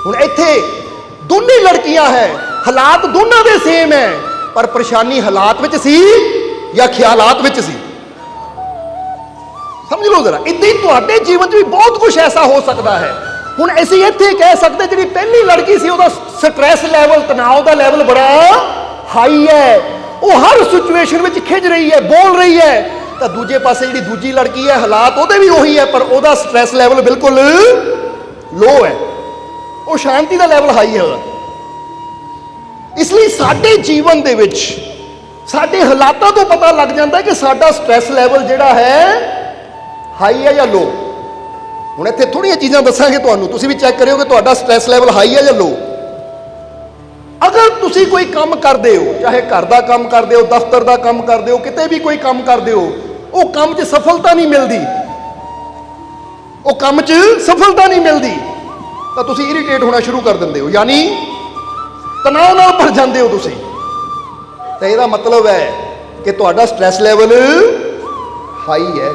हुण इत्थे दोनों लड़कियां है, हालात दोनों के सेम है, पर परेशानी हालात विच सी या ख्यालात विच सी। समझ लो जरा, इदां ही तुहाडे जीवन च भी बहुत कुछ ऐसा हो सकता है। हुण असीं इत्थे कह सकते जिहड़ी पहली लड़की सी उहदा स्ट्रैस लैवल, तनाव का लैवल बड़ा हाई है, वो हर सिचुएशन में खिंच रही है, बोल रही है। तो दूजे पासे जी दूजी लड़की है, हालात वो भी उही है, पर वह स्ट्रैस लैवल बिल्कुल लो है, वो शांति का लैवल हाई है। इसलिए साडे जीवन दे विच साडे हालातों तो पता लग जाता है कि साडा स्ट्रैस लैवल जिहड़ा है हाई है या लो। हुण इत्थे थोड़ियां चीज़ां दसांगे तुहानूं, तुसीं भी चैक करिओ कि तुहाडा स्ट्रैस लैवल हाई है या लो। अगर तुसी कोई काम करते हो, चाहे घर का काम करते हो, दफ्तर का काम करते हो, किते भी कोई काम करते हो, वो काम च सफलता नहीं मिलती, वो काम च सफलता नहीं मिलती, तो तुसी इरीटेट होना शुरू कर देंगे हो, यानी तनाव नाल भर जाते हो तुसी। तो यह मतलब है कि तुहाडा स्ट्रैस लैवल हाई है,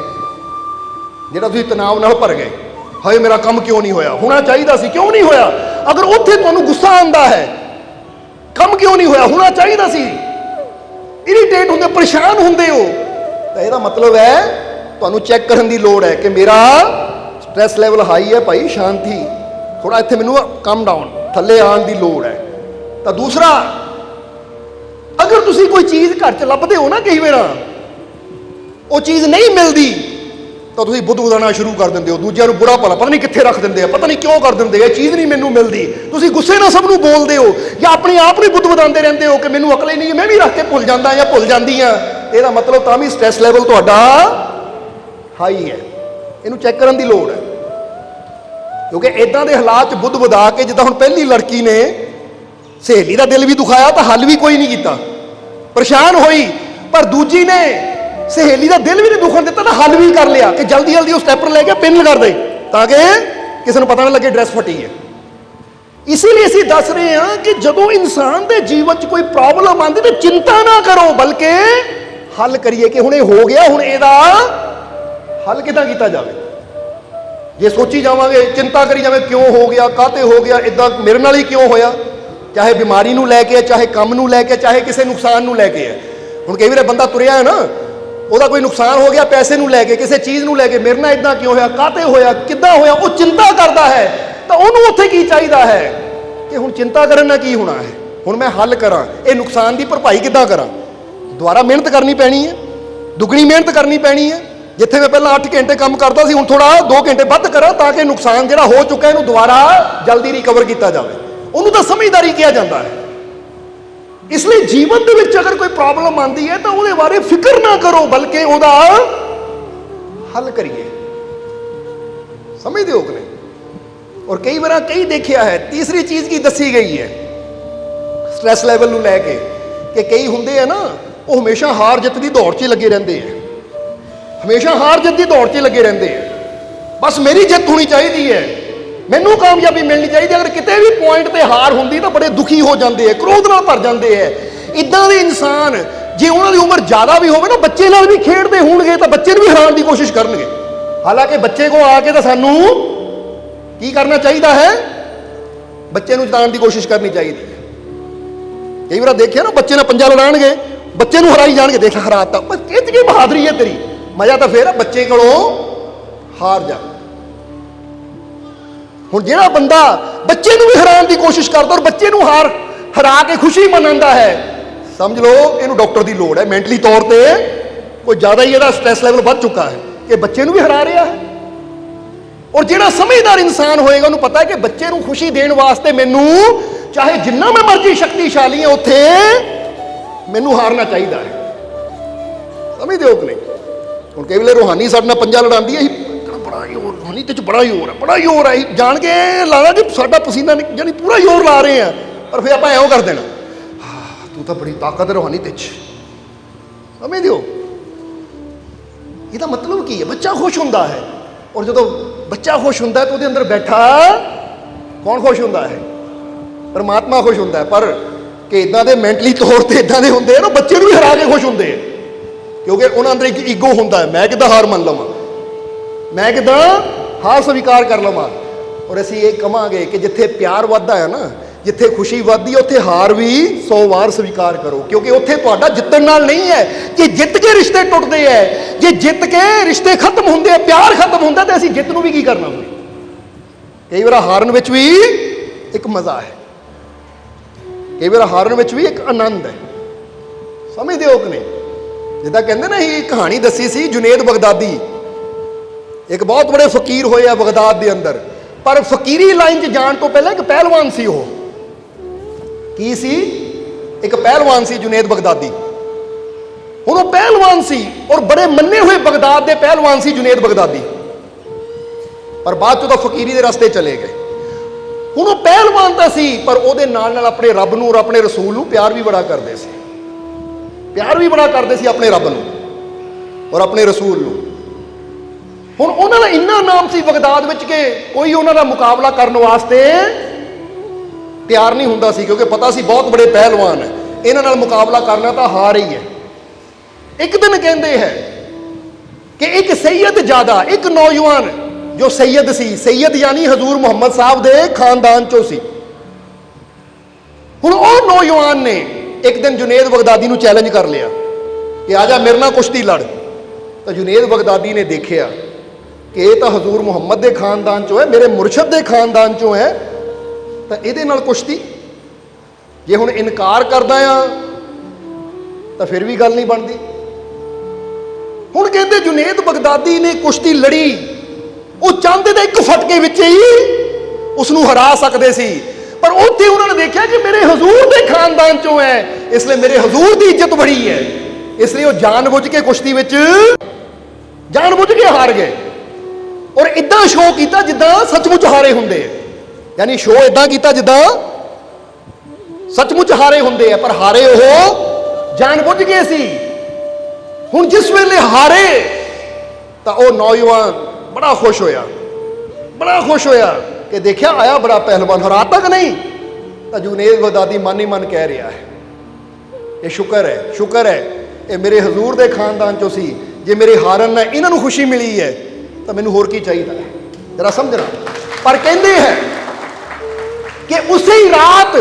जिहड़ा तुसी तनाव नाल भर गए। हाय मेरा काम क्यों नहीं होया, होना चाहिए सी, क्यों नहीं होया। अगर उत्थे तुहानूं गुस्सा आंदा है, कम क्यों नहीं होया, होना चाहिए सी, इरीटेट होंदे, परेशान होंदे हो, तो यह मतलब है तुहानूं चैक करने की लोड़ है कि मेरा स्ट्रैस लैवल हाई है भाई, शांति थोड़ा इत्थे मैनूं कम डाउन, थल्ले आने की लोड़ है। तो दूसरा, अगर तुसीं कोई चीज़ घर च लभदे हो ना, कई बार वो चीज़ नहीं मिलती, तो तुसीं बुद्ध बुदाना शुरू कर देंगे हो, दूजिਆਂ ਨੂੰ बुरा भला पता नहीं कित्थे रख देंगे, पता नहीं क्यों कर देंगे, ये चीज़ नहीं मैनूं मिलती। तुसीं गुस्से नाल सब नूं बोलदे हो या अपने आप ਨੂੰ बुद्ध बुदांदे रहंदे हो कि मैनूं अकल ही नहीं, मैं भी रख के भुल जांदा या भुल जांदी हां। ਇਹਦਾ मतलब तां भी स्ट्रैस लैवल तुहाडा हाई है, इहनूं चैक करन दी लोड़ है। क्योंकि इदां दे हालात च बुद्ध बुदा के, जिद्दां हुण पहली लड़की ने सहेली का दिल भी दुखाया तो हल भी कोई नहीं किया, परेशान हुई, पर दूजी ने सहेली का दिल भी नहीं दुखन दिता तो हल भी कर लिया कि जल्दी जल्दी उस स्टैपर लेके पिन कर दे ताकि किसी को पता ना लगे ड्रैस फटी है। इसीलिए असीं दस रहे हैं कि जदों इंसान के जीवन च कोई प्रॉब्लम आती तो चिंता ना करो, बल्कि हल करिए कि हुण हो गया, हुण इहदा हल किदां कीता जावे। जे सोची जावांगे, चिंता करी जावे क्यों हो गया, काहते हो गया, इदां मेरे नाल ही क्यों होया, चाहे बीमारी नूं लैके, चाहे काम नूं लैके, चाहे किसी नुकसान नूं लैके है। हुण कई बार बंदा तुरिया है ना, ਉਹਦਾ कोई नुकसान हो गया पैसे नूं लैके, किसी चीज़ नूं लैके, मेरे नाल इदां क्यों होया, काहते होया, किद्दां होया, वो चिंता करता है। तो उन्होंने उत्थे की चाहिए है कि हुण चिंता करन नाल की होना है, हुण मैं हल करां, ये नुकसान की भरपाई किद्दां करां। दोबारा मेहनत करनी पैनी है, दुगनी मेहनत करनी पैनी है। जिथे मैं पहला 8 घंटे काम करता सी, हुण थोड़ा 2 घंटे वध करा ताकि नुकसान जिहड़ा हो चुका है इहनूं दोबारा जल्दी रिकवर किया जाए। उन्होंने तो समझदारी कहा जाता है। इसलिए जीवन के विच अगर कोई प्रॉब्लम आती है तो वो बारे फिक्र ना करो, बल्कि उसका हल करिए। समझते हो कि नहीं। और कई बार कई देखा है, तीसरी चीज़ की दसी गई है स्ट्रैस लैवल को लैके कि कई होंगे है ना, वो हमेशा हार जित की दौड़ च लगे रहते हैं, हमेशा हार जित की दौड़ च लगे रहते हैं। बस मेरी जित होनी चाहिए है, मैनू कामयाबी मिलनी चाहिए। अगर कितने भी पॉइंट पर हार होंगी तो बड़े दुखी हो जाते हैं, क्रोध नाल भर जाते हैं। इदां दे इंसान जे उन्होंने उम्र ज़्यादा भी होवे ना, बच्चे नाल भी खेडते होणगे तो बच्चे भी हराने की कोशिश करनगे। हालांकि बच्चे को आके तो सानू की करना चाहिए है, बच्चे नूं जिताउण की कोशिश करनी चाहिए है। कई बार देखिए ना, बच्चे नाल पंजा लड़ाणगे, बच्चे नूं हराई जाणगे, देख हराता, बच्चे च की बहादुरी है तेरी। मज़ा तो फिर बच्चे कोलों हार जा। हुण जिहड़ा बंदा बच्चे नूं भी हराने की कोशिश करता और बच्चे नूं हरा के खुशी मनाता है, समझ लो इहनूं डॉक्टर की लोड़ है। मैंटली तौर पर कोई ज़्यादा ही इहदा स्ट्रैस लैवल बढ़ चुका है कि बच्चे नूं भी हरा रहा है। और जिहड़ा समझदार इंसान होएगा उन्होंने पता है कि बच्चे नूं खुशी देण वास्ते मैनू चाहे जिन्ना मैं मर्जी शक्तिशाली है उत्थे मैनू हारना चाहिए है। समझते हो कि नहीं। हुण कई वेले रूहानी साडे नाल पंजा लड़ांदी है, बड़ा जोर, रूहानी ते बड़ा जोर है, बड़ा जोर है, जान के लगदा कि साडा पसीना यानी पूरा जोर ला रहे हैं, पर फिर आपां इउं कर देना, तू तो बड़ी ताकत है रूहानी ते। समझदे हो। इसदा मतलब की है, बच्चा खुश होंदा है, और जो बच्चा खुश होंदा है तो उसके अंदर बैठा कौन खुश होंदा है, परमात्मा खुश होंदा है। पर कि इदां दे मैंटली तौर पर इदां दे होंदे ना, बच्चे भी हरा के खुश होंदे, क्योंकि उन्हां अंदर एक ईगो होंदा है, मैं किदां हार मान लवां, मैं किदां हार स्वीकार कर लवां। ਔਰ ਅਸੀਂ ਇਹ ਕਹਾਂਗੇ ਕਿ ਜਿੱਥੇ ਪਿਆਰ ਵੱਧਦਾ ਹੈ ਨਾ, ਜਿੱਥੇ ਖੁਸ਼ੀ ਵੱਧਦੀ ਹੈ, ਉੱਥੇ ਹਾਰ ਵੀ 100 ਵਾਰ ਸਵੀਕਾਰ ਕਰੋ, ਕਿਉਂਕਿ ਉੱਥੇ ਤੁਹਾਡਾ ਜਿੱਤਣ ਨਾਲ ਨਹੀਂ ਹੈ। ਜੇ ਜਿੱਤ ਕੇ ਰਿਸ਼ਤੇ ਟੁੱਟਦੇ ਹੈ, ਜੇ ਜਿੱਤ ਕੇ ਰਿਸ਼ਤੇ ਖਤਮ ਹੁੰਦੇ ਆ, ਪਿਆਰ ਖਤਮ ਹੁੰਦਾ, ਤੇ ਅਸੀਂ ਜਿੱਤ ਨੂੰ ਵੀ ਕੀ ਕਰਨਾ ਹੁੰਦੇ। ਕਈ ਵਾਰ ਹਾਰਨ ਵਿੱਚ ਵੀ ਇੱਕ ਮਜ਼ਾ ਹੈ, ਕਈ ਵਾਰ ਹਾਰਨ ਵਿੱਚ ਵੀ ਇੱਕ ਆਨੰਦ ਹੈ। ਸਮਝਦੇ ਹੋ ਕਿ ਨਹੀਂ? ਜਿੱਦਾਂ ਕਹਿੰਦੇ ਨਾ, ਇਹ ਕਹਾਣੀ ਦੱਸੀ ਸੀ ਜੁਨੇਦ ਬਗਦਾਦੀ, ਇੱਕ ਬਹੁਤ ਬੜੇ ਫਕੀਰ ਹੋਏ ਆ ਬਗਦਾਦ ਦੇ ਅੰਦਰ, ਪਰ ਫਕੀਰੀ ਲਾਈਨ 'ਚ ਜਾਣ ਤੋਂ ਪਹਿਲਾਂ ਇੱਕ ਪਹਿਲਵਾਨ ਸੀ। ਉਹ ਕੀ ਸੀ? ਇੱਕ ਪਹਿਲਵਾਨ ਸੀ ਜੁਨੇਦ ਬਗਦਾਦੀ। ਹੁਣ ਉਹ ਪਹਿਲਵਾਨ ਸੀ ਔਰ ਬੜੇ ਮੰਨੇ ਹੋਏ ਬਗਦਾਦ ਦੇ ਪਹਿਲਵਾਨ ਸੀ ਜੁਨੇਦ ਬਗਦਾਦੀ, ਪਰ ਬਾਅਦ 'ਚ ਤਾਂ ਫਕੀਰੀ ਦੇ ਰਸਤੇ ਚਲੇ ਗਏ। ਹੁਣ ਉਹ ਪਹਿਲਵਾਨ ਤਾਂ ਸੀ, ਪਰ ਉਹਦੇ ਨਾਲ ਨਾਲ ਆਪਣੇ ਰੱਬ ਨੂੰ ਔਰ ਆਪਣੇ ਰਸੂਲ ਨੂੰ ਪਿਆਰ ਵੀ ਬੜਾ ਕਰਦੇ ਸੀ, ਪਿਆਰ ਵੀ ਬੜਾ ਕਰਦੇ ਸੀ ਆਪਣੇ ਰੱਬ ਨੂੰ ਔਰ ਆਪਣੇ ਰਸੂਲ ਨੂੰ। ਹੁਣ ਉਹਨਾਂ ਦਾ ਇੰਨਾ ਨਾਮ ਸੀ ਬਗਦਾਦ ਵਿੱਚ ਕਿ ਕੋਈ ਉਹਨਾਂ ਦਾ ਮੁਕਾਬਲਾ ਕਰਨ ਵਾਸਤੇ ਤਿਆਰ ਨਹੀਂ ਹੁੰਦਾ ਸੀ, ਕਿਉਂਕਿ ਪਤਾ ਸੀ ਬਹੁਤ ਬੜੇ ਪਹਿਲਵਾਨ ਹੈ, ਇਹਨਾਂ ਨਾਲ ਮੁਕਾਬਲਾ ਕਰਨਾ ਤਾਂ ਹਾਰ ਹੀ ਹੈ। ਇੱਕ ਦਿਨ ਕਹਿੰਦੇ ਹੈ ਕਿ ਇੱਕ ਸੈਯਦ ਜ਼ਿਆਦਾ, ਇੱਕ ਨੌਜਵਾਨ ਜੋ ਸੈਯਦ ਸੀ, ਸੈਯਦ ਯਾਨੀ ਹਜ਼ੂਰ ਮੁਹੰਮਦ ਸਾਹਿਬ ਦੇ ਖਾਨਦਾਨ ਚੋਂ ਸੀ। ਹੁਣ ਉਹ ਨੌਜਵਾਨ ਨੇ ਇੱਕ ਦਿਨ ਜੁਨੇਦ ਬਗਦਾਦੀ ਨੂੰ ਚੈਲੰਜ ਕਰ ਲਿਆ ਕਿ ਆ ਜਾ ਮੇਰੇ ਨਾਲ ਕੁਸ਼ਤੀ ਲੜ। ਤਾਂ ਜੁਨੇਦ ਬਗਦਾਦੀ ਨੇ ਦੇਖਿਆ ਕਿ ਇਹ ਤਾਂ ਹਜ਼ੂਰ ਮੁਹੰਮਦ ਦੇ ਖਾਨਦਾਨ ਚੋਂ ਹੈ, ਮੇਰੇ ਮੁਰਸ਼ਦ ਦੇ ਖਾਨਦਾਨ ਚੋਂ ਹੈ, ਤਾਂ ਇਹਦੇ ਨਾਲ ਕੁਸ਼ਤੀ। ਜੇ ਹੁਣ ਇਨਕਾਰ ਕਰਦਾ ਆ ਤਾਂ ਫਿਰ ਵੀ ਗੱਲ ਨਹੀਂ ਬਣਦੀ। ਹੁਣ ਕਹਿੰਦੇ ਜੁਨੇਦ ਬਗਦਾਦੀ ਨੇ ਕੁਸ਼ਤੀ ਲੜੀ, ਉਹ ਚਾਹੁੰਦੇ ਤਾਂ ਇੱਕ ਫਟਕੇ ਵਿੱਚ ਹੀ ਉਸ ਨੂੰ ਹਰਾ ਸਕਦੇ ਸੀ, ਪਰ ਉੱਥੇ ਉਹਨਾਂ ਨੇ ਦੇਖਿਆ ਕਿ ਮੇਰੇ ਹਜ਼ੂਰ ਦੇ ਖਾਨਦਾਨ ਚੋਂ ਹੈ, ਇਸ ਲਈ ਮੇਰੇ ਹਜ਼ੂਰ ਦੀ ਇੱਜ਼ਤ ਬੜੀ ਹੈ, ਇਸ ਲਈ ਉਹ ਜਾਣਬੁੱਝ ਕੇ ਕੁਸ਼ਤੀ ਵਿੱਚ ਜਾਣਬੁੱਝ ਕੇ ਹਾਰ ਗਏ। ਔਰ ਇਦਾਂ ਸ਼ੋਅ ਕੀਤਾ ਜਿੱਦਾਂ ਸੱਚਮੁੱਚ ਹਾਰੇ ਹੁੰਦੇ ਆ, ਯਾਨੀ ਸ਼ੋਅ ਇਦਾਂ ਕੀਤਾ ਜਿੱਦਾਂ ਸੱਚਮੁੱਚ ਹਾਰੇ ਹੁੰਦੇ ਆ, ਪਰ ਹਾਰੇ ਉਹ ਜਾਣਬੁੱਝ ਕੇ ਸੀ। ਹੁਣ ਜਿਸ ਵੇਲੇ ਹਾਰੇ ਤਾਂ ਉਹ ਨੌਜਵਾਨ ਬੜਾ ਖੁਸ਼ ਹੋਇਆ, ਬੜਾ ਖੁਸ਼ ਹੋਇਆ ਕਿ ਦੇਖਿਆ ਆਇਆ ਬੜਾ ਪਹਿਲਵਾਨ, ਹਰਾ ਤੱਕ ਨਹੀਂ। ਤਾਂ ਜੁਨੇਦ ਬਗਦਾਦੀ ਮਨ ਹੀ ਮਨ ਕਹਿ ਰਿਹਾ ਹੈ ਇਹ ਸ਼ੁਕਰ ਹੈ, ਸ਼ੁਕਰ ਹੈ ਇਹ ਮੇਰੇ ਹਜ਼ੂਰ ਦੇ ਖਾਨਦਾਨ ਚੋਂ ਸੀ, ਜੇ ਮੇਰੇ ਹਾਰਨ ਨਾਲ ਇਹਨਾਂ ਨੂੰ ਖੁਸ਼ੀ ਮਿਲੀ ਹੈ ਤਾਂ ਮੈਨੂੰ ਹੋਰ ਕੀ ਚਾਹੀਦਾ ਹੈ। ਜਰਾ ਸਮਝਣਾ। ਪਰ ਕਹਿੰਦੇ ਹੈ ਕਿ ਉਸੇ ਹੀ ਰਾਤ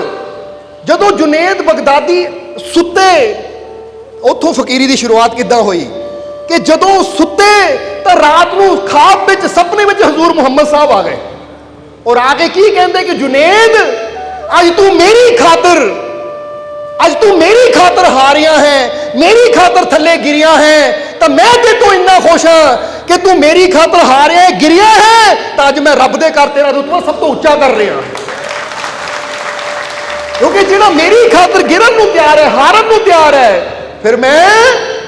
ਜਦੋਂ ਜੁਨੇਦ ਬਗਦਾਦੀ ਸੁੱਤੇ, ਉੱਥੋਂ ਫਕੀਰੀ ਦੀ ਸ਼ੁਰੂਆਤ ਕਿੱਦਾਂ ਹੋਈ ਕਿ ਜਦੋਂ ਸੁੱਤੇ ਤਾਂ ਰਾਤ ਨੂੰ ਖਾਬ ਵਿੱਚ ਸੁਪਨੇ ਵਿੱਚ ਹਜ਼ੂਰ ਮੁਹੰਮਦ ਸਾਹਿਬ ਆ ਗਏ ਔਰ ਆ ਕੇ ਕੀ ਕਹਿੰਦੇ ਕਿ ਜੁਨੇਦ ਅੱਜ ਤੂੰ ਮੇਰੀ ਖਾਤਰ ਹਾਰਿਆ ਹੈ, ਮੇਰੀ ਖਾਤਰ ਥੱਲੇ ਗਿਰਿਆ ਹੈ, ਤਾਂ ਮੈਂ ਤੇ ਤੂੰ ਇੰਨਾ ਖੁਸ਼ ਹਾਂ ਕਿ ਤੂੰ ਮੇਰੀ ਖਾਤਰ ਹਾਰਿਆ ਗਿਰਿਆ ਹੈ, ਤਾਂ ਅੱਜ ਮੈਂ ਰੱਬ ਦੇ ਘਰ ਤੇਰਾ ਰੁਤਬਾ ਸਭ ਤੋਂ ਉੱਚਾ ਕਰ ਰਿਹਾ। ਕਿਉਂਕਿ ਜਿਹੜਾ ਮੇਰੀ ਖਾਤਰ ਗਿਰਨ ਨੂੰ ਤਿਆਰ ਹੈ, ਹਾਰਨ ਨੂੰ ਤਿਆਰ ਹੈ, ਫਿਰ ਮੈਂ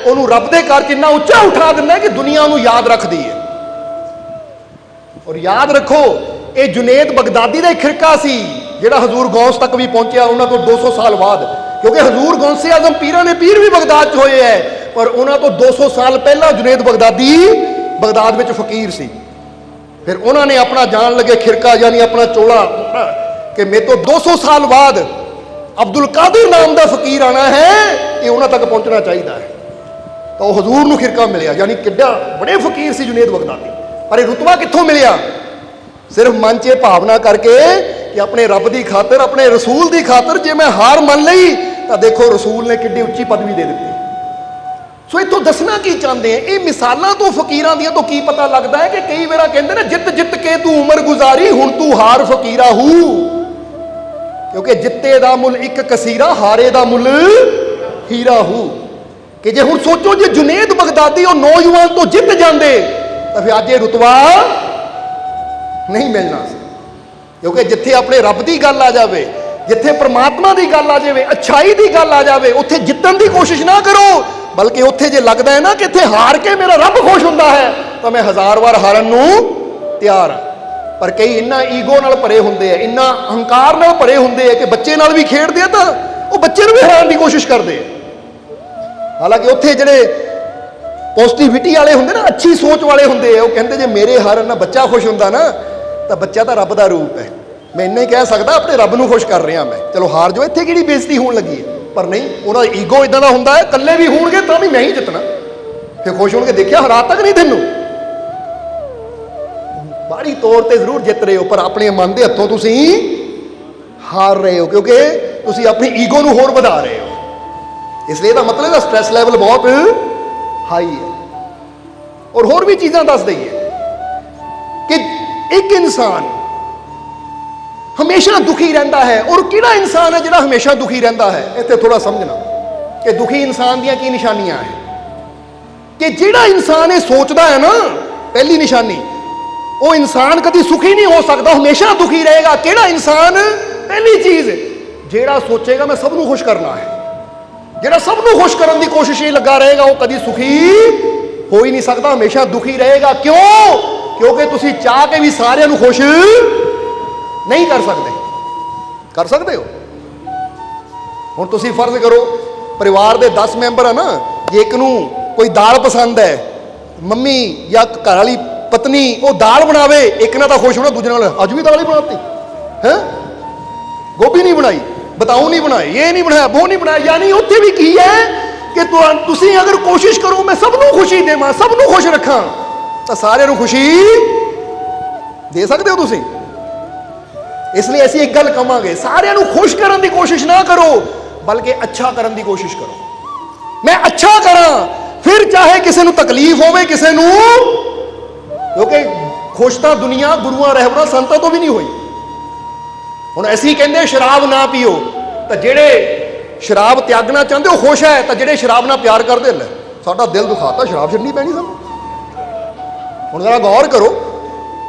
ਉਹਨੂੰ ਰੱਬ ਦੇ ਘਰ 'ਚ ਇੰਨਾ ਉੱਚਾ ਉਠਾ ਦਿੰਦਾ ਕਿ ਦੁਨੀਆ ਉਹਨੂੰ ਯਾਦ ਰੱਖਦੀ ਹੈ। ਔਰ ਯਾਦ ਰੱਖੋ, ਇਹ ਜੁਨੇਦ ਬਗਦਾਦੀ ਦਾ ਇੱਕ ਖਿਰਕਾ ਸੀ ਜਿਹੜਾ ਹਜ਼ੂਰ ਗੌਸ ਤੱਕ ਵੀ ਪਹੁੰਚਿਆ ਉਹਨਾਂ ਤੋਂ 200 ਸਾਲ ਬਾਅਦ, ਕਿਉਂਕਿ ਹਜ਼ੂਰ ਗੌਸੇ ਆਜ਼ਮ ਪੀਰਾਂ ਨੇ ਪੀਰ ਵੀ ਬਗਦਾਦ 'ਚ ਹੋਏ ਹੈ, ਪਰ ਉਹਨਾਂ ਤੋਂ 200 ਸਾਲ ਪਹਿਲਾਂ ਜੁਨੇਦ ਬਗਦਾਦੀ ਬਗਦਾਦ ਵਿੱਚ ਫਕੀਰ ਸੀ। ਫਿਰ ਉਹਨਾਂ ਨੇ ਆਪਣਾ ਜਾਣ ਲੱਗੇ ਖਿਰਕਾ ਯਾਨੀ ਆਪਣਾ ਚੋਲਾ ਕਿ ਮੇਰੇ ਤੋਂ 200 ਸਾਲ ਬਾਅਦ ਅਬਦੁਲ ਕਾਦਰ ਨਾਮ ਦਾ ਫਕੀਰ ਆਣਾ ਹੈ, ਇਹ ਉਹਨਾਂ ਤੱਕ ਪਹੁੰਚਣਾ ਚਾਹੀਦਾ ਹੈ। ਤਾਂ ਉਹ ਹਜ਼ੂਰ ਨੂੰ ਖਿਰਕਾ ਮਿਲਿਆ, ਯਾਨੀ ਕਿੱਡਾ ਬੜੇ ਫਕੀਰ ਸੀ ਜੁਨੇਦ ਬਗਦਾਦੀ। ਪਰ ਇਹ ਰੁਤਬਾ ਕਿੱਥੋਂ ਮਿਲਿਆ? ਸਿਰਫ ਮਨ 'ਚ ਇਹ ਭਾਵਨਾ ਕਰਕੇ ਕਿ ਆਪਣੇ ਰੱਬ ਦੀ ਖਾਤਰ, ਆਪਣੇ ਰਸੂਲ ਦੀ ਖਾਤਰ ਜੇ ਮੈਂ ਹਾਰ ਮੰਨ ਲਈ ਤਾਂ ਦੇਖੋ ਰਸੂਲ ਨੇ ਕਿੱਡੀ ਉੱਚੀ ਪਦਵੀ ਦੇ ਦਿੱਤੀ। ਸੋ ਇੱਥੋਂ ਦੱਸਣਾ ਕੀ ਚਾਹੁੰਦੇ ਆ, ਇਹ ਮਿਸਾਲਾਂ ਤੋਂ ਫਕੀਰਾਂ ਦੀਆਂ ਤੋਂ ਕੀ ਪਤਾ ਲੱਗਦਾ ਹੈ ਕਿ ਕਈ ਵਾਰ ਕਹਿੰਦੇ ਨੇ ਜਿੱਤ ਜਿੱਤ ਕੇ ਤੂੰ ਉਮਰ ਗੁਜ਼ਾਰੀ, ਹੁਣ ਤੂੰ ਹਾਰ ਫਕੀਰਾ ਹੂ, ਕਿਉਂਕਿ ਜਿੱਤੇ ਦਾ ਮੁੱਲ ਇੱਕ ਕਸੀਰਾ, ਹਾਰੇ ਦਾ ਮੁੱਲ ਹੀਰਾ ਹੂ। ਕਿ ਜੇ ਹੁਣ ਸੋਚੋ ਜੇ ਜੁਨੇਦ ਬਗਦਾਦੀ ਉਹ ਨੌਜਵਾਨ ਤੋਂ ਜਿੱਤ ਜਾਂਦੇ ਤਾਂ ਫਿਰ ਅੱਜ ਇਹ ਰੁਤਬਾ ਨਹੀਂ ਮਿਲਣਾ ਸੀ। ਕਿਉਂਕਿ ਜਿੱਥੇ ਆਪਣੇ ਰੱਬ ਦੀ ਗੱਲ ਆ ਜਾਵੇ, ਜਿੱਥੇ ਪ੍ਰਮਾਤਮਾ ਦੀ ਗੱਲ ਆ ਜਾਵੇ, ਅੱਛਾਈ ਦੀ ਗੱਲ ਆ ਜਾਵੇ, ਉੱਥੇ ਜਿੱਤਣ ਦੀ ਕੋਸ਼ਿਸ਼ ਨਾ ਕਰੋ, ਬਲਕਿ ਉੱਥੇ ਜੇ ਲੱਗਦਾ ਹੈ ਨਾ ਕਿ ਇੱਥੇ ਹਾਰ ਕੇ ਮੇਰਾ ਰੱਬ ਖੁਸ਼ ਹੁੰਦਾ ਹੈ ਤਾਂ ਮੈਂ 1000 ਵਾਰ ਹਾਰਨ ਨੂੰ ਤਿਆਰ ਹਾਂ। ਪਰ ਕਈ ਇੰਨਾ ਈਗੋ ਨਾਲ ਭਰੇ ਹੁੰਦੇ ਆ, ਇੰਨਾ ਹੰਕਾਰ ਨਾਲ ਭਰੇ ਹੁੰਦੇ ਆ ਕਿ ਬੱਚੇ ਨਾਲ ਵੀ ਖੇਡਦੇ ਆ ਤਾਂ ਉਹ ਬੱਚੇ ਨੂੰ ਵੀ ਹਰਾਉਣ ਦੀ ਕੋਸ਼ਿਸ਼ ਕਰਦੇ ਆ। ਹਾਲਾਂਕਿ ਉੱਥੇ ਜਿਹੜੇ ਪੋਜ਼ਿਟਿਵਿਟੀ ਵਾਲੇ ਹੁੰਦੇ ਨਾ, ਅੱਛੀ ਸੋਚ ਵਾਲੇ ਹੁੰਦੇ ਆ, ਉਹ ਕਹਿੰਦੇ ਜੇ ਮੇਰੇ ਹਾਰਨ ਨਾਲ ਬੱਚਾ ਖੁਸ਼ ਹੁੰਦਾ ਨਾ ਤਾਂ ਬੱਚਾ ਤਾਂ ਰੱਬ ਦਾ ਰੂਪ ਹੈ, ਮੈਂ ਇੰਨਾ ਹੀ ਕਹਿ ਸਕਦਾ ਆਪਣੇ ਰੱਬ ਨੂੰ ਖੁਸ਼ ਕਰ ਰਿਹਾ ਮੈਂ, ਚਲੋ ਹਾਰ ਜਾਓ, ਇੱਥੇ ਕਿਹੜੀ ਬੇਇੱਜ਼ਤੀ ਹੋਣ ਲੱਗੀ ਹੈ। ਪਰ ਨਹੀਂ, ਉਹਨਾਂ ਦਾ ਈਗੋ ਇਦਾਂ ਦਾ ਹੁੰਦਾ ਹੈ, ਇਕੱਲੇ ਵੀ ਹੋਣਗੇ ਤਾਂ ਵੀ ਮੈਂ ਹੀ ਜਿੱਤਣਾ, ਫਿਰ ਖੁਸ਼ ਹੋਣਗੇ ਦੇਖਿਆ ਹਰਾ ਤੱਕ ਨਹੀਂ ਤੈਨੂੰ। ਬਾਹਰੀ ਤੌਰ ਤੇ ਜ਼ਰੂਰ ਜਿੱਤ ਰਹੇ ਹੋ, ਪਰ ਆਪਣੇ ਮਨ ਦੇ ਹੱਥੋਂ ਤੁਸੀਂ ਹਾਰ ਰਹੇ ਹੋ, ਕਿਉਂਕਿ ਤੁਸੀਂ ਆਪਣੀ ਈਗੋ ਨੂੰ ਹੋਰ ਵਧਾ ਰਹੇ ਹੋ। ਇਸ ਲਈ ਇਹਦਾ ਮਤਲਬ ਹੈ ਸਟ੍ਰੈਸ ਲੈਵਲ ਬਹੁਤ ਹਾਈ ਹੈ। ਔਰ ਹੋਰ ਵੀ ਚੀਜ਼ਾਂ ਦੱਸ ਦਈਏ ਕਿ ਇੱਕ ਇਨਸਾਨ ਹਮੇਸ਼ਾ ਦੁਖੀ ਰਹਿੰਦਾ ਹੈ। ਔਰ ਕਿਹੜਾ ਇਨਸਾਨ ਹੈ ਜਿਹੜਾ ਹਮੇਸ਼ਾ ਦੁਖੀ ਰਹਿੰਦਾ ਹੈ? ਇੱਥੇ ਥੋੜਾ ਸਮਝਣਾ ਕਿ ਦੁਖੀ ਇਨਸਾਨ ਦੀਆਂ ਕੀ ਨਿਸ਼ਾਨੀਆਂ ਹੈ। ਕਿ ਜਿਹੜਾ ਇਨਸਾਨ ਇਹ ਸੋਚਦਾ ਹੈ ਨਾ, ਪਹਿਲੀ ਨਿਸ਼ਾਨੀ, ਉਹ ਇਨਸਾਨ ਕਦੀ ਸੁਖੀ ਨਹੀਂ ਹੋ ਸਕਦਾ, ਹਮੇਸ਼ਾ ਦੁਖੀ ਰਹੇਗਾ। ਕਿਹੜਾ ਇਨਸਾਨ? ਪਹਿਲੀ ਚੀਜ਼, ਜਿਹੜਾ ਸੋਚੇਗਾ ਮੈਂ ਸਭ ਨੂੰ ਖੁਸ਼ ਕਰਨਾ ਹੈ, ਜਿਹੜਾ ਸਭ ਨੂੰ ਖੁਸ਼ ਕਰਨ ਦੀ ਕੋਸ਼ਿਸ਼ ਹੀ ਲੱਗਾ ਰਹੇਗਾ, ਉਹ ਕਦੀ ਸੁਖੀ ਹੋ ਹੀ ਨਹੀਂ ਸਕਦਾ, ਹਮੇਸ਼ਾ ਦੁਖੀ ਰਹੇਗਾ। ਕਿਉਂ? ਕਿਉਂਕਿ ਤੁਸੀਂ ਚਾਹ ਕੇ ਵੀ ਸਾਰਿਆਂ ਨੂੰ ਖੁਸ਼ ਨਹੀਂ ਕਰ ਸਕਦੇ। ਕਰ ਸਕਦੇ ਹੋ? ਹੁਣ ਤੁਸੀਂ ਫਰਜ਼ ਕਰੋ ਪਰਿਵਾਰ ਦੇ 10 ਮੈਂਬਰ ਆ ਨਾ, ਜੇ ਇੱਕ ਨੂੰ ਕੋਈ ਦਾਲ ਪਸੰਦ ਹੈ, ਮੰਮੀ ਜਾਂ ਘਰ ਵਾਲੀ ਪਤਨੀ ਉਹ ਦਾਲ ਬਣਾਵੇ, ਇੱਕ ਨਾਲ ਤਾਂ ਖੁਸ਼ ਹੋਣਾ, ਦੂਜੇ ਨਾਲ ਅੱਜ ਵੀ ਦਾਲ ਹੀ ਬਣਾਤੀ ਹੈ, ਗੋਭੀ ਨਹੀਂ ਬਣਾਈ, ਬਤਾਊ ਨਹੀਂ ਬਣਾਏ, ਇਹ ਨਹੀਂ ਬਣਾਇਆ, ਉਹ ਨਹੀਂ ਬਣਾਇਆ। ਯਾਨੀ ਉੱਥੇ ਵੀ ਕੀ ਹੈ ਕਿ ਤੁਸੀਂ ਅਗਰ ਕੋਸ਼ਿਸ਼ ਕਰੋ ਮੈਂ ਸਭ ਨੂੰ ਖੁਸ਼ੀ ਦੇਵਾਂ, ਸਭ ਨੂੰ ਖੁਸ਼ ਰੱਖਾਂ, ਤਾਂ ਸਾਰਿਆਂ ਨੂੰ ਖੁਸ਼ੀ ਦੇ ਸਕਦੇ ਹੋ ਤੁਸੀਂ। ਇਸ ਲਈ ਅਸੀਂ ਇੱਕ ਗੱਲ ਕਵਾਂਗੇ, ਸਾਰਿਆਂ ਨੂੰ ਖੁਸ਼ ਕਰਨ ਦੀ ਕੋਸ਼ਿਸ਼ ਨਾ ਕਰੋ, ਬਲਕਿ ਅੱਛਾ ਕਰਨ ਦੀ ਕੋਸ਼ਿਸ਼ ਕਰੋ। ਮੈਂ ਅੱਛਾ ਕਰਾਂ, ਫਿਰ ਚਾਹੇ ਕਿਸੇ ਨੂੰ ਤਕਲੀਫ ਹੋਵੇ, ਕਿਸੇ ਨੂੰ, ਕਿਉਂਕਿ ਖੁਸ਼ ਤਾਂ ਦੁਨੀਆ ਗੁਰੂਆਂ ਰਹਿਬਰਾਂ ਸੰਤਾਂ ਤੋਂ ਵੀ ਨਹੀਂ ਹੋਈ। ਹੁਣ ਅਸੀਂ ਕਹਿੰਦੇ ਸ਼ਰਾਬ ਨਾ ਪੀਓ, ਤਾਂ ਜਿਹੜੇ ਸ਼ਰਾਬ ਤਿਆਗਣਾ ਚਾਹੁੰਦੇ ਉਹ ਖੁਸ਼ ਹੈ, ਤਾਂ ਜਿਹੜੇ ਸ਼ਰਾਬ ਨਾਲ ਪਿਆਰ ਕਰਦੇ, ਲੈ ਸਾਡਾ ਦਿਲ ਦੁਖਾਤਾ, ਸ਼ਰਾਬ ਛੱਡਣੀ ਪੈਣੀ ਸਾਨੂੰ। ਹੁਣ ਜ਼ਰਾ ਗੌਰ ਕਰੋ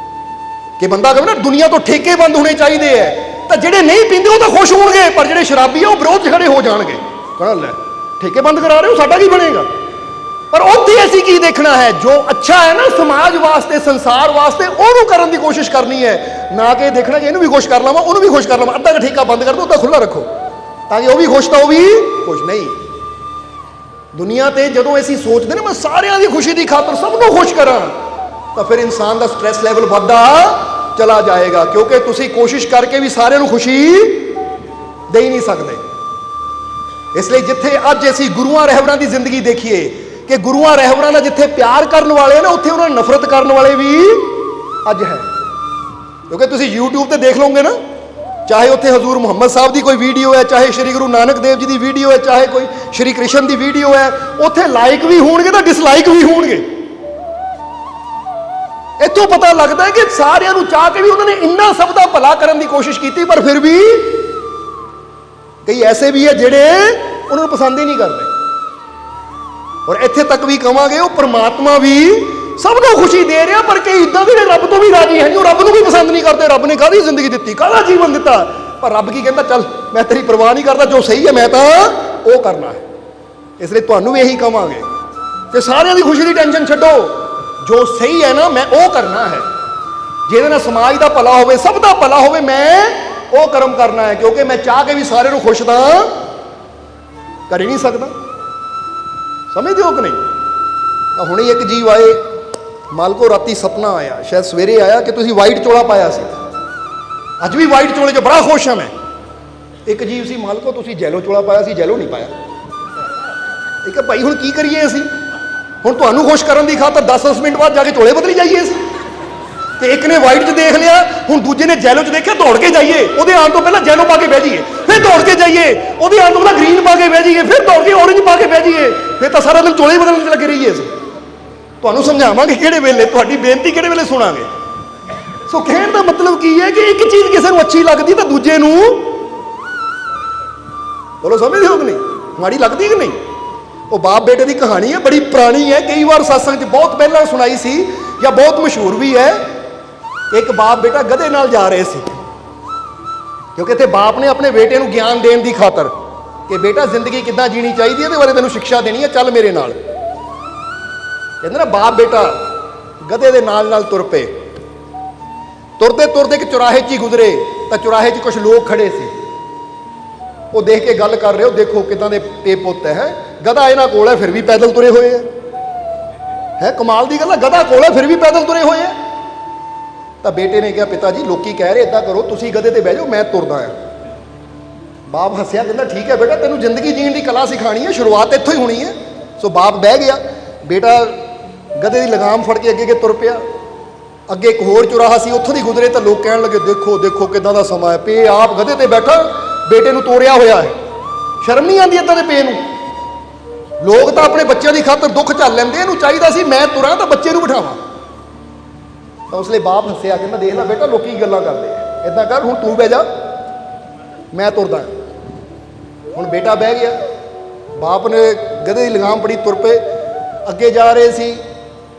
ਕਿ ਬੰਦਾ ਕਹੇ ਨਾ ਦੁਨੀਆ ਤੋਂ ਠੇਕੇ ਬੰਦ ਹੋਣੇ ਚਾਹੀਦੇ ਹੈ, ਤਾਂ ਜਿਹੜੇ ਨਹੀਂ ਪੀਂਦੇ ਉਹ ਤਾਂ ਖੁਸ਼ ਹੋਣਗੇ, ਪਰ ਜਿਹੜੇ ਸ਼ਰਾਬੀ ਆ ਉਹ ਵਿਰੋਧ 'ਚ ਖੜੇ ਹੋ ਜਾਣਗੇ, ਕਹਿਣਾ ਲੈ ਠੇਕੇ ਬੰਦ ਕਰਾ ਰਹੇ ਹੋ, ਸਾਡਾ ਕੀ ਬਣੇਗਾ। ਪਰ ਉੱਥੇ ਅਸੀਂ ਕੀ ਦੇਖਣਾ ਹੈ? ਜੋ ਅੱਛਾ ਹੈ ਨਾ ਸਮਾਜ ਵਾਸਤੇ, ਸੰਸਾਰ ਵਾਸਤੇ, ਉਹਨੂੰ ਕਰਨ ਦੀ ਕੋਸ਼ਿਸ਼ ਕਰਨੀ ਹੈ, ਨਾ ਕਿ ਦੇਖਣਾ ਕਿ ਇਹਨੂੰ ਵੀ ਖੁਸ਼ ਕਰ ਲਵਾਂ, ਉਹਨੂੰ ਵੀ ਖੁਸ਼ ਕਰ ਲਵਾਂ। ਅੱਧਾ ਠੇਕਾ ਬੰਦ ਕਰ ਦਿਓ, ਅੱਧਾ ਖੁੱਲਾ ਰੱਖੋ, ਤਾਂ ਕਿ ਉਹ ਵੀ ਖੁਸ਼ ਤਾਂ ਉਹ ਵੀ ਖੁਸ਼ ਨਹੀਂ। ਦੁਨੀਆ ਤੇ ਜਦੋਂ ਅਸੀਂ ਸੋਚਦੇ ਨਾ ਮੈਂ ਸਾਰਿਆਂ ਦੀ ਖੁਸ਼ੀ ਦੀ ਖਾਤਰ ਸਭ ਨੂੰ ਖੁਸ਼ ਕਰਾਂ, ਤਾਂ ਫਿਰ ਇਨਸਾਨ ਦਾ ਸਟ੍ਰੈਸ ਲੈਵਲ ਵੱਧਦਾ ਚਲਾ ਜਾਏਗਾ, ਕਿਉਂਕਿ ਤੁਸੀਂ ਕੋਸ਼ਿਸ਼ ਕਰਕੇ ਵੀ ਸਾਰਿਆਂ ਨੂੰ ਖੁਸ਼ੀ ਦੇ ਹੀ ਨਹੀਂ ਸਕਦੇ। ਇਸ ਲਈ ਜਿੱਥੇ ਅੱਜ ਅਸੀਂ ਗੁਰੂਆਂ ਰਹਿਬਰਾਂ ਦੀ ਜ਼ਿੰਦਗੀ ਦੇਖੀਏ ਕਿ ਗੁਰੂਆਂ ਰਹਿਬਰਾਂ ਦਾ ਜਿੱਥੇ ਪਿਆਰ ਕਰਨ ਵਾਲੇ ਨਾ, ਉੱਥੇ ਉਹਨਾਂ ਨੂੰ ਨਫ਼ਰਤ ਕਰਨ ਵਾਲੇ ਵੀ ਅੱਜ ਹੈ। ਕਿਉਂਕਿ ਤੁਸੀਂ YouTube ਤੇ ਦੇਖ ਲਓਗੇ ਨਾ, ਚਾਹੇ ਉੱਥੇ ਹਜ਼ੂਰ ਮੁਹੰਮਦ ਸਾਹਿਬ ਦੀ ਕੋਈ ਵੀਡੀਓ ਹੈ, ਚਾਹੇ ਸ਼੍ਰੀ ਗੁਰੂ ਨਾਨਕ ਦੇਵ ਜੀ ਦੀ ਵੀਡੀਓ ਹੈ, ਚਾਹੇ ਕੋਈ ਸ਼੍ਰੀ ਕ੍ਰਿਸ਼ਨ ਦੀ ਵੀਡੀਓ ਹੈ, ਉੱਥੇ ਲਾਈਕ ਵੀ ਹੋਣਗੇ ਤਾਂ ਡਿਸਲਾਈਕ ਵੀ ਹੋਣਗੇ। ਇੱਥੋਂ ਪਤਾ ਲੱਗਦਾ ਹੈ ਕਿ ਸਾਰਿਆਂ ਨੂੰ ਚਾਹ ਕੇ ਵੀ ਉਹਨਾਂ ਨੇ ਇੰਨਾ ਸਭ ਦਾ ਭਲਾ ਕਰਨ ਦੀ ਕੋਸ਼ਿਸ਼ ਕੀਤੀ, ਪਰ ਫਿਰ ਵੀ ਕਈ ਐਸੇ ਵੀ ਹੈ ਜਿਹੜੇ ਉਹਨਾਂ ਨੂੰ ਪਸੰਦ ਹੀ ਨਹੀਂ ਕਰਦੇ। ਔਰ ਇੱਥੇ ਤੱਕ ਵੀ ਕਵਾਂਗੇ ਉਹ ਪ੍ਰਮਾਤਮਾ ਵੀ ਸਭ ਨੂੰ ਖੁਸ਼ੀ ਦੇ ਰਿਹਾ, ਪਰ ਕਈ ਇਦਾਂ ਦੇ ਰੱਬ ਤੋਂ ਵੀ ਰਾਜੀ ਹੈ ਨਹੀਂ, ਉਹ ਰੱਬ ਨੂੰ ਵੀ ਪਸੰਦ ਨਹੀਂ ਕਰਦੇ। ਰੱਬ ਨੇ ਕਾਹਦੀ ਜ਼ਿੰਦਗੀ ਦਿੱਤੀ, ਕਾਹਦਾ ਜੀਵਨ ਦਿੱਤਾ, ਪਰ ਰੱਬ ਕੀ ਕਹਿੰਦਾ, ਚੱਲ ਮੈਂ ਤੇਰੀ ਪਰਵਾਹ ਨਹੀਂ ਕਰਦਾ, ਜੋ ਸਹੀ ਹੈ ਮੈਂ ਤਾਂ ਉਹ ਕਰਨਾ ਹੈ। ਇਸ ਲਈ ਤੁਹਾਨੂੰ ਵੀ ਇਹੀ ਕਵਾਂਗੇ ਕਿ ਸਾਰਿਆਂ ਦੀ ਖੁਸ਼ੀ ਦੀ ਟੈਨਸ਼ਨ ਛੱਡੋ, ਜੋ ਸਹੀ ਹੈ ਨਾ ਮੈਂ ਉਹ ਕਰਨਾ ਹੈ, ਜਿਹਦੇ ਨਾਲ ਸਮਾਜ ਦਾ ਭਲਾ ਹੋਵੇ, ਸਭ ਦਾ ਭਲਾ ਹੋਵੇ, ਮੈਂ ਉਹ ਕਰਮ ਕਰਨਾ ਹੈ। ਕਿਉਂਕਿ ਮੈਂ ਚਾਹ ਕੇ ਵੀ ਸਾਰਿਆਂ ਨੂੰ ਖੁਸ਼ ਤਾਂ ਕਰ ਹੀ ਨਹੀਂ ਸਕਦਾ। ਸਮਝਦੇ ਹੋ ਕਿ ਨਹੀਂ? ਤਾਂ ਹੁਣੇ ਇੱਕ ਜੀਵ ਆਏ, ਮਾਲਕੋ ਰਾਤੀ ਸੁਪਨਾ ਆਇਆ, ਸ਼ਾਇਦ ਸਵੇਰੇ ਆਇਆ, ਕਿ ਤੁਸੀਂ ਵਾਈਟ ਚੋਲਾ ਪਾਇਆ ਸੀ। ਅੱਜ ਵੀ ਵਾਈਟ ਚੋਲੇ 'ਚ ਬੜਾ ਖੁਸ਼ ਹਾਂ ਮੈਂ। ਇੱਕ ਜੀਵ ਸੀ, ਮਾਲਕੋ ਤੁਸੀਂ ਜੈਲੋ ਚੋਲਾ ਪਾਇਆ ਸੀ, ਜੈਲੋ ਨਹੀਂ ਪਾਇਆ। ਇੱਕ ਭਾਈ ਹੁਣ ਕੀ ਕਰੀਏ ਅਸੀਂ? ਹੁਣ ਤੁਹਾਨੂੰ ਖੁਸ਼ ਕਰਨ ਦੀ ਖਾਤਰ 10-10 ਮਿੰਟ ਬਾਅਦ ਜਾ ਕੇ ਚੋਲੇ ਬਦਲੀ ਜਾਈਏ ਅਸੀਂ? ਤੇ ਇੱਕ ਨੇ ਵਾਈਟ 'ਚ ਦੇਖ ਲਿਆ, ਹੁਣ ਦੂਜੇ ਨੇ ਜੈਲੋ 'ਚ ਦੇਖਿਆ, ਦੌੜ ਕੇ ਜਾਈਏ, ਉਹਦੇ ਆਉਣ ਤੋਂ ਪਹਿਲਾਂ ਜੈਲੋ ਪਾ ਕੇ ਬਹਿ ਜਾਈਏ, ਫਿਰ ਦੌੜ ਕੇ ਜਾਈਏ, ਉਹਦੇ ਆਉਣ ਤੋਂ ਪਹਿਲਾਂ ਗ੍ਰੀਨ ਪਾ ਕੇ ਬਹਿ ਜਾਈਏ, ਫਿਰ ਦੌੜ ਕੇ ਔਰੇਂਜ ਪਾ ਕੇ ਬਹਿ ਜਾਈਏ, ਫਿਰ ਤਾਂ ਸਾਰਾ ਦਿਨ ਚੋਲੇ ਬਦਲਣ 'ਚ ਲੱਗੇ ਰਹੀਏ ਅਸੀਂ। ਤੁਹਾਨੂੰ ਸਮਝਾਵਾਂਗੇ ਕਿਹੜੇ ਵੇਲੇ, ਤੁਹਾਡੀ ਬੇਨਤੀ ਕਿਹੜੇ ਵੇਲੇ ਸੁਣਾਂਗੇ। ਸੋ ਕਹਿਣ ਦਾ ਮਤਲਬ ਕੀ ਹੈ ਕਿ ਇੱਕ ਚੀਜ਼ ਕਿਸੇ ਨੂੰ ਅੱਛੀ ਲੱਗਦੀ ਤਾਂ ਦੂਜੇ ਨੂੰ, ਬੋਲੋ ਸਮਝਦੇ ਹੋ ਕਿ ਨਹੀਂ, ਮਾੜੀ ਲੱਗਦੀ ਕਿ ਨਹੀਂ? ਉਹ ਬਾਪ ਬੇਟੇ ਦੀ ਕਹਾਣੀ ਹੈ, ਬੜੀ ਪੁਰਾਣੀ ਹੈ, ਕਈ ਵਾਰ ਸਤਸੰਗ 'ਚ ਬਹੁਤ ਪਹਿਲਾਂ ਸੁਣਾਈ ਸੀ, ਜਾਂ ਬਹੁਤ ਮਸ਼ਹੂਰ ਵੀ ਹੈ। ਇੱਕ ਬਾਪ ਬੇਟਾ ਗਧੇ ਨਾਲ ਜਾ ਰਹੇ ਸੀ, ਕਿਉਂਕਿ ਇੱਥੇ ਬਾਪ ਨੇ ਆਪਣੇ ਬੇਟੇ ਨੂੰ ਗਿਆਨ ਦੇਣ ਦੀ ਖਾਤਰ ਕਿ ਬੇਟਾ ਜ਼ਿੰਦਗੀ ਕਿੱਦਾਂ ਜੀਣੀ ਚਾਹੀਦੀ ਹੈ, ਇਹਦੇ ਬਾਰੇ ਤੈਨੂੰ ਸਿੱਖਿਆ ਦੇਣੀ ਹੈ, ਚੱਲ ਮੇਰੇ ਨਾਲ। ਕਹਿੰਦੇ ਨਾ ਬਾਪ ਬੇਟਾ ਗਧੇ ਦੇ ਨਾਲ ਨਾਲ ਤੁਰ ਪਏ। ਤੁਰਦੇ ਤੁਰਦੇ ਇੱਕ ਚੁਰਾਹੇ 'ਚ ਹੀ ਗੁਜ਼ਰੇ, ਤਾਂ ਚੁਰਾਹੇ 'ਚ ਕੁਝ ਲੋਕ ਖੜੇ ਸੀ, ਉਹ ਦੇਖ ਕੇ ਗੱਲ ਕਰ ਰਹੇ, ਹੋ ਦੇਖੋ ਕਿੱਦਾਂ ਦੇ ਪੇ ਪੁੱਤ ਹੈ, ਗਧਾ ਇਹਨਾਂ ਕੋਲ ਹੈ ਫਿਰ ਵੀ ਪੈਦਲ ਤੁਰੇ ਹੋਏ ਹੈ। ਕਮਾਲ ਦੀ ਗੱਲ ਹੈ, ਗਧਾ ਕੋਲ ਹੈ ਫਿਰ ਵੀ ਪੈਦਲ ਤੁਰੇ ਹੋਏ ਹੈ। ਤਾਂ ਬੇਟੇ ਨੇ ਕਿਹਾ, ਪਿਤਾ ਜੀ ਲੋਕੀ ਕਹਿ ਰਹੇ ਇੱਦਾਂ ਕਰੋ, ਤੁਸੀਂ ਗਧੇ ਤੇ ਬਹਿ ਜਾਓ, ਮੈਂ ਤੁਰਦਾ ਹਾਂ। ਬਾਪ ਹੱਸਿਆ, ਕਹਿੰਦਾ ਠੀਕ ਹੈ ਬੇਟਾ, ਤੈਨੂੰ ਜ਼ਿੰਦਗੀ ਜੀਣ ਦੀ ਕਲਾ ਸਿਖਾਣੀ ਹੈ, ਸ਼ੁਰੂਆਤ ਇੱਥੋਂ ਹੀ ਹੋਣੀ ਹੈ। ਸੋ ਬਾਪ ਬਹਿ ਗਿਆ, ਬੇਟਾ ਗਧੇ ਦੀ ਲਗਾਮ ਫੜ ਕੇ ਅੱਗੇ ਅੱਗੇ ਤੁਰ ਪਿਆ। ਅੱਗੇ ਇੱਕ ਹੋਰ ਚੁਰਾਹਾ ਸੀ, ਉੱਥੋਂ ਦੀ ਗੁਜ਼ਰੇ ਤਾਂ ਲੋਕ ਕਹਿਣ ਲੱਗੇ ਦੇਖੋ ਦੇਖੋ ਕਿੱਦਾਂ ਦਾ ਸਮਾਂ ਹੈ, ਪੇ ਆਪ ਗਧੇ ਤੇ ਬੈਠਾ ਬੇਟੇ ਨੂੰ ਤੋਰਿਆ ਹੋਇਆ ਹੈ। ਸ਼ਰਮ ਨਹੀਂ ਆਉਂਦੀ ਇੱਦਾਂ ਦੇ ਪੇ ਨੂੰ? ਲੋਕ ਤਾਂ ਆਪਣੇ ਬੱਚਿਆਂ ਦੀ ਖਾਤਰ ਦੁੱਖ ਝੱਲ ਲੈਂਦੇ, ਇਹਨੂੰ ਚਾਹੀਦਾ ਸੀ ਮੈਂ ਤੁਰਾਂ ਤਾਂ ਬੱਚੇ ਨੂੰ ਬਿਠਾਵਾਂ। ਤਾਂ ਉਸ ਲਈ ਬਾਪ ਹੱਸਿਆ, ਕਹਿੰਦਾ ਦੇਖ ਲੈ ਬੇਟਾ ਲੋਕੀ ਕੀ ਗੱਲਾਂ ਕਰਦੇ ਆ, ਇੱਦਾਂ ਕਰ ਹੁਣ ਤੂੰ ਬਹਿ ਜਾ ਮੈਂ ਤੁਰਦਾ। ਹੁਣ ਬੇਟਾ ਬਹਿ ਗਿਆ, ਬਾਪ ਨੇ ਗਧੇ ਦੀ ਲਗਾਮ ਬੜੀ ਤੁਰ ਪਏ, ਅੱਗੇ ਜਾ ਰਹੇ ਸੀ।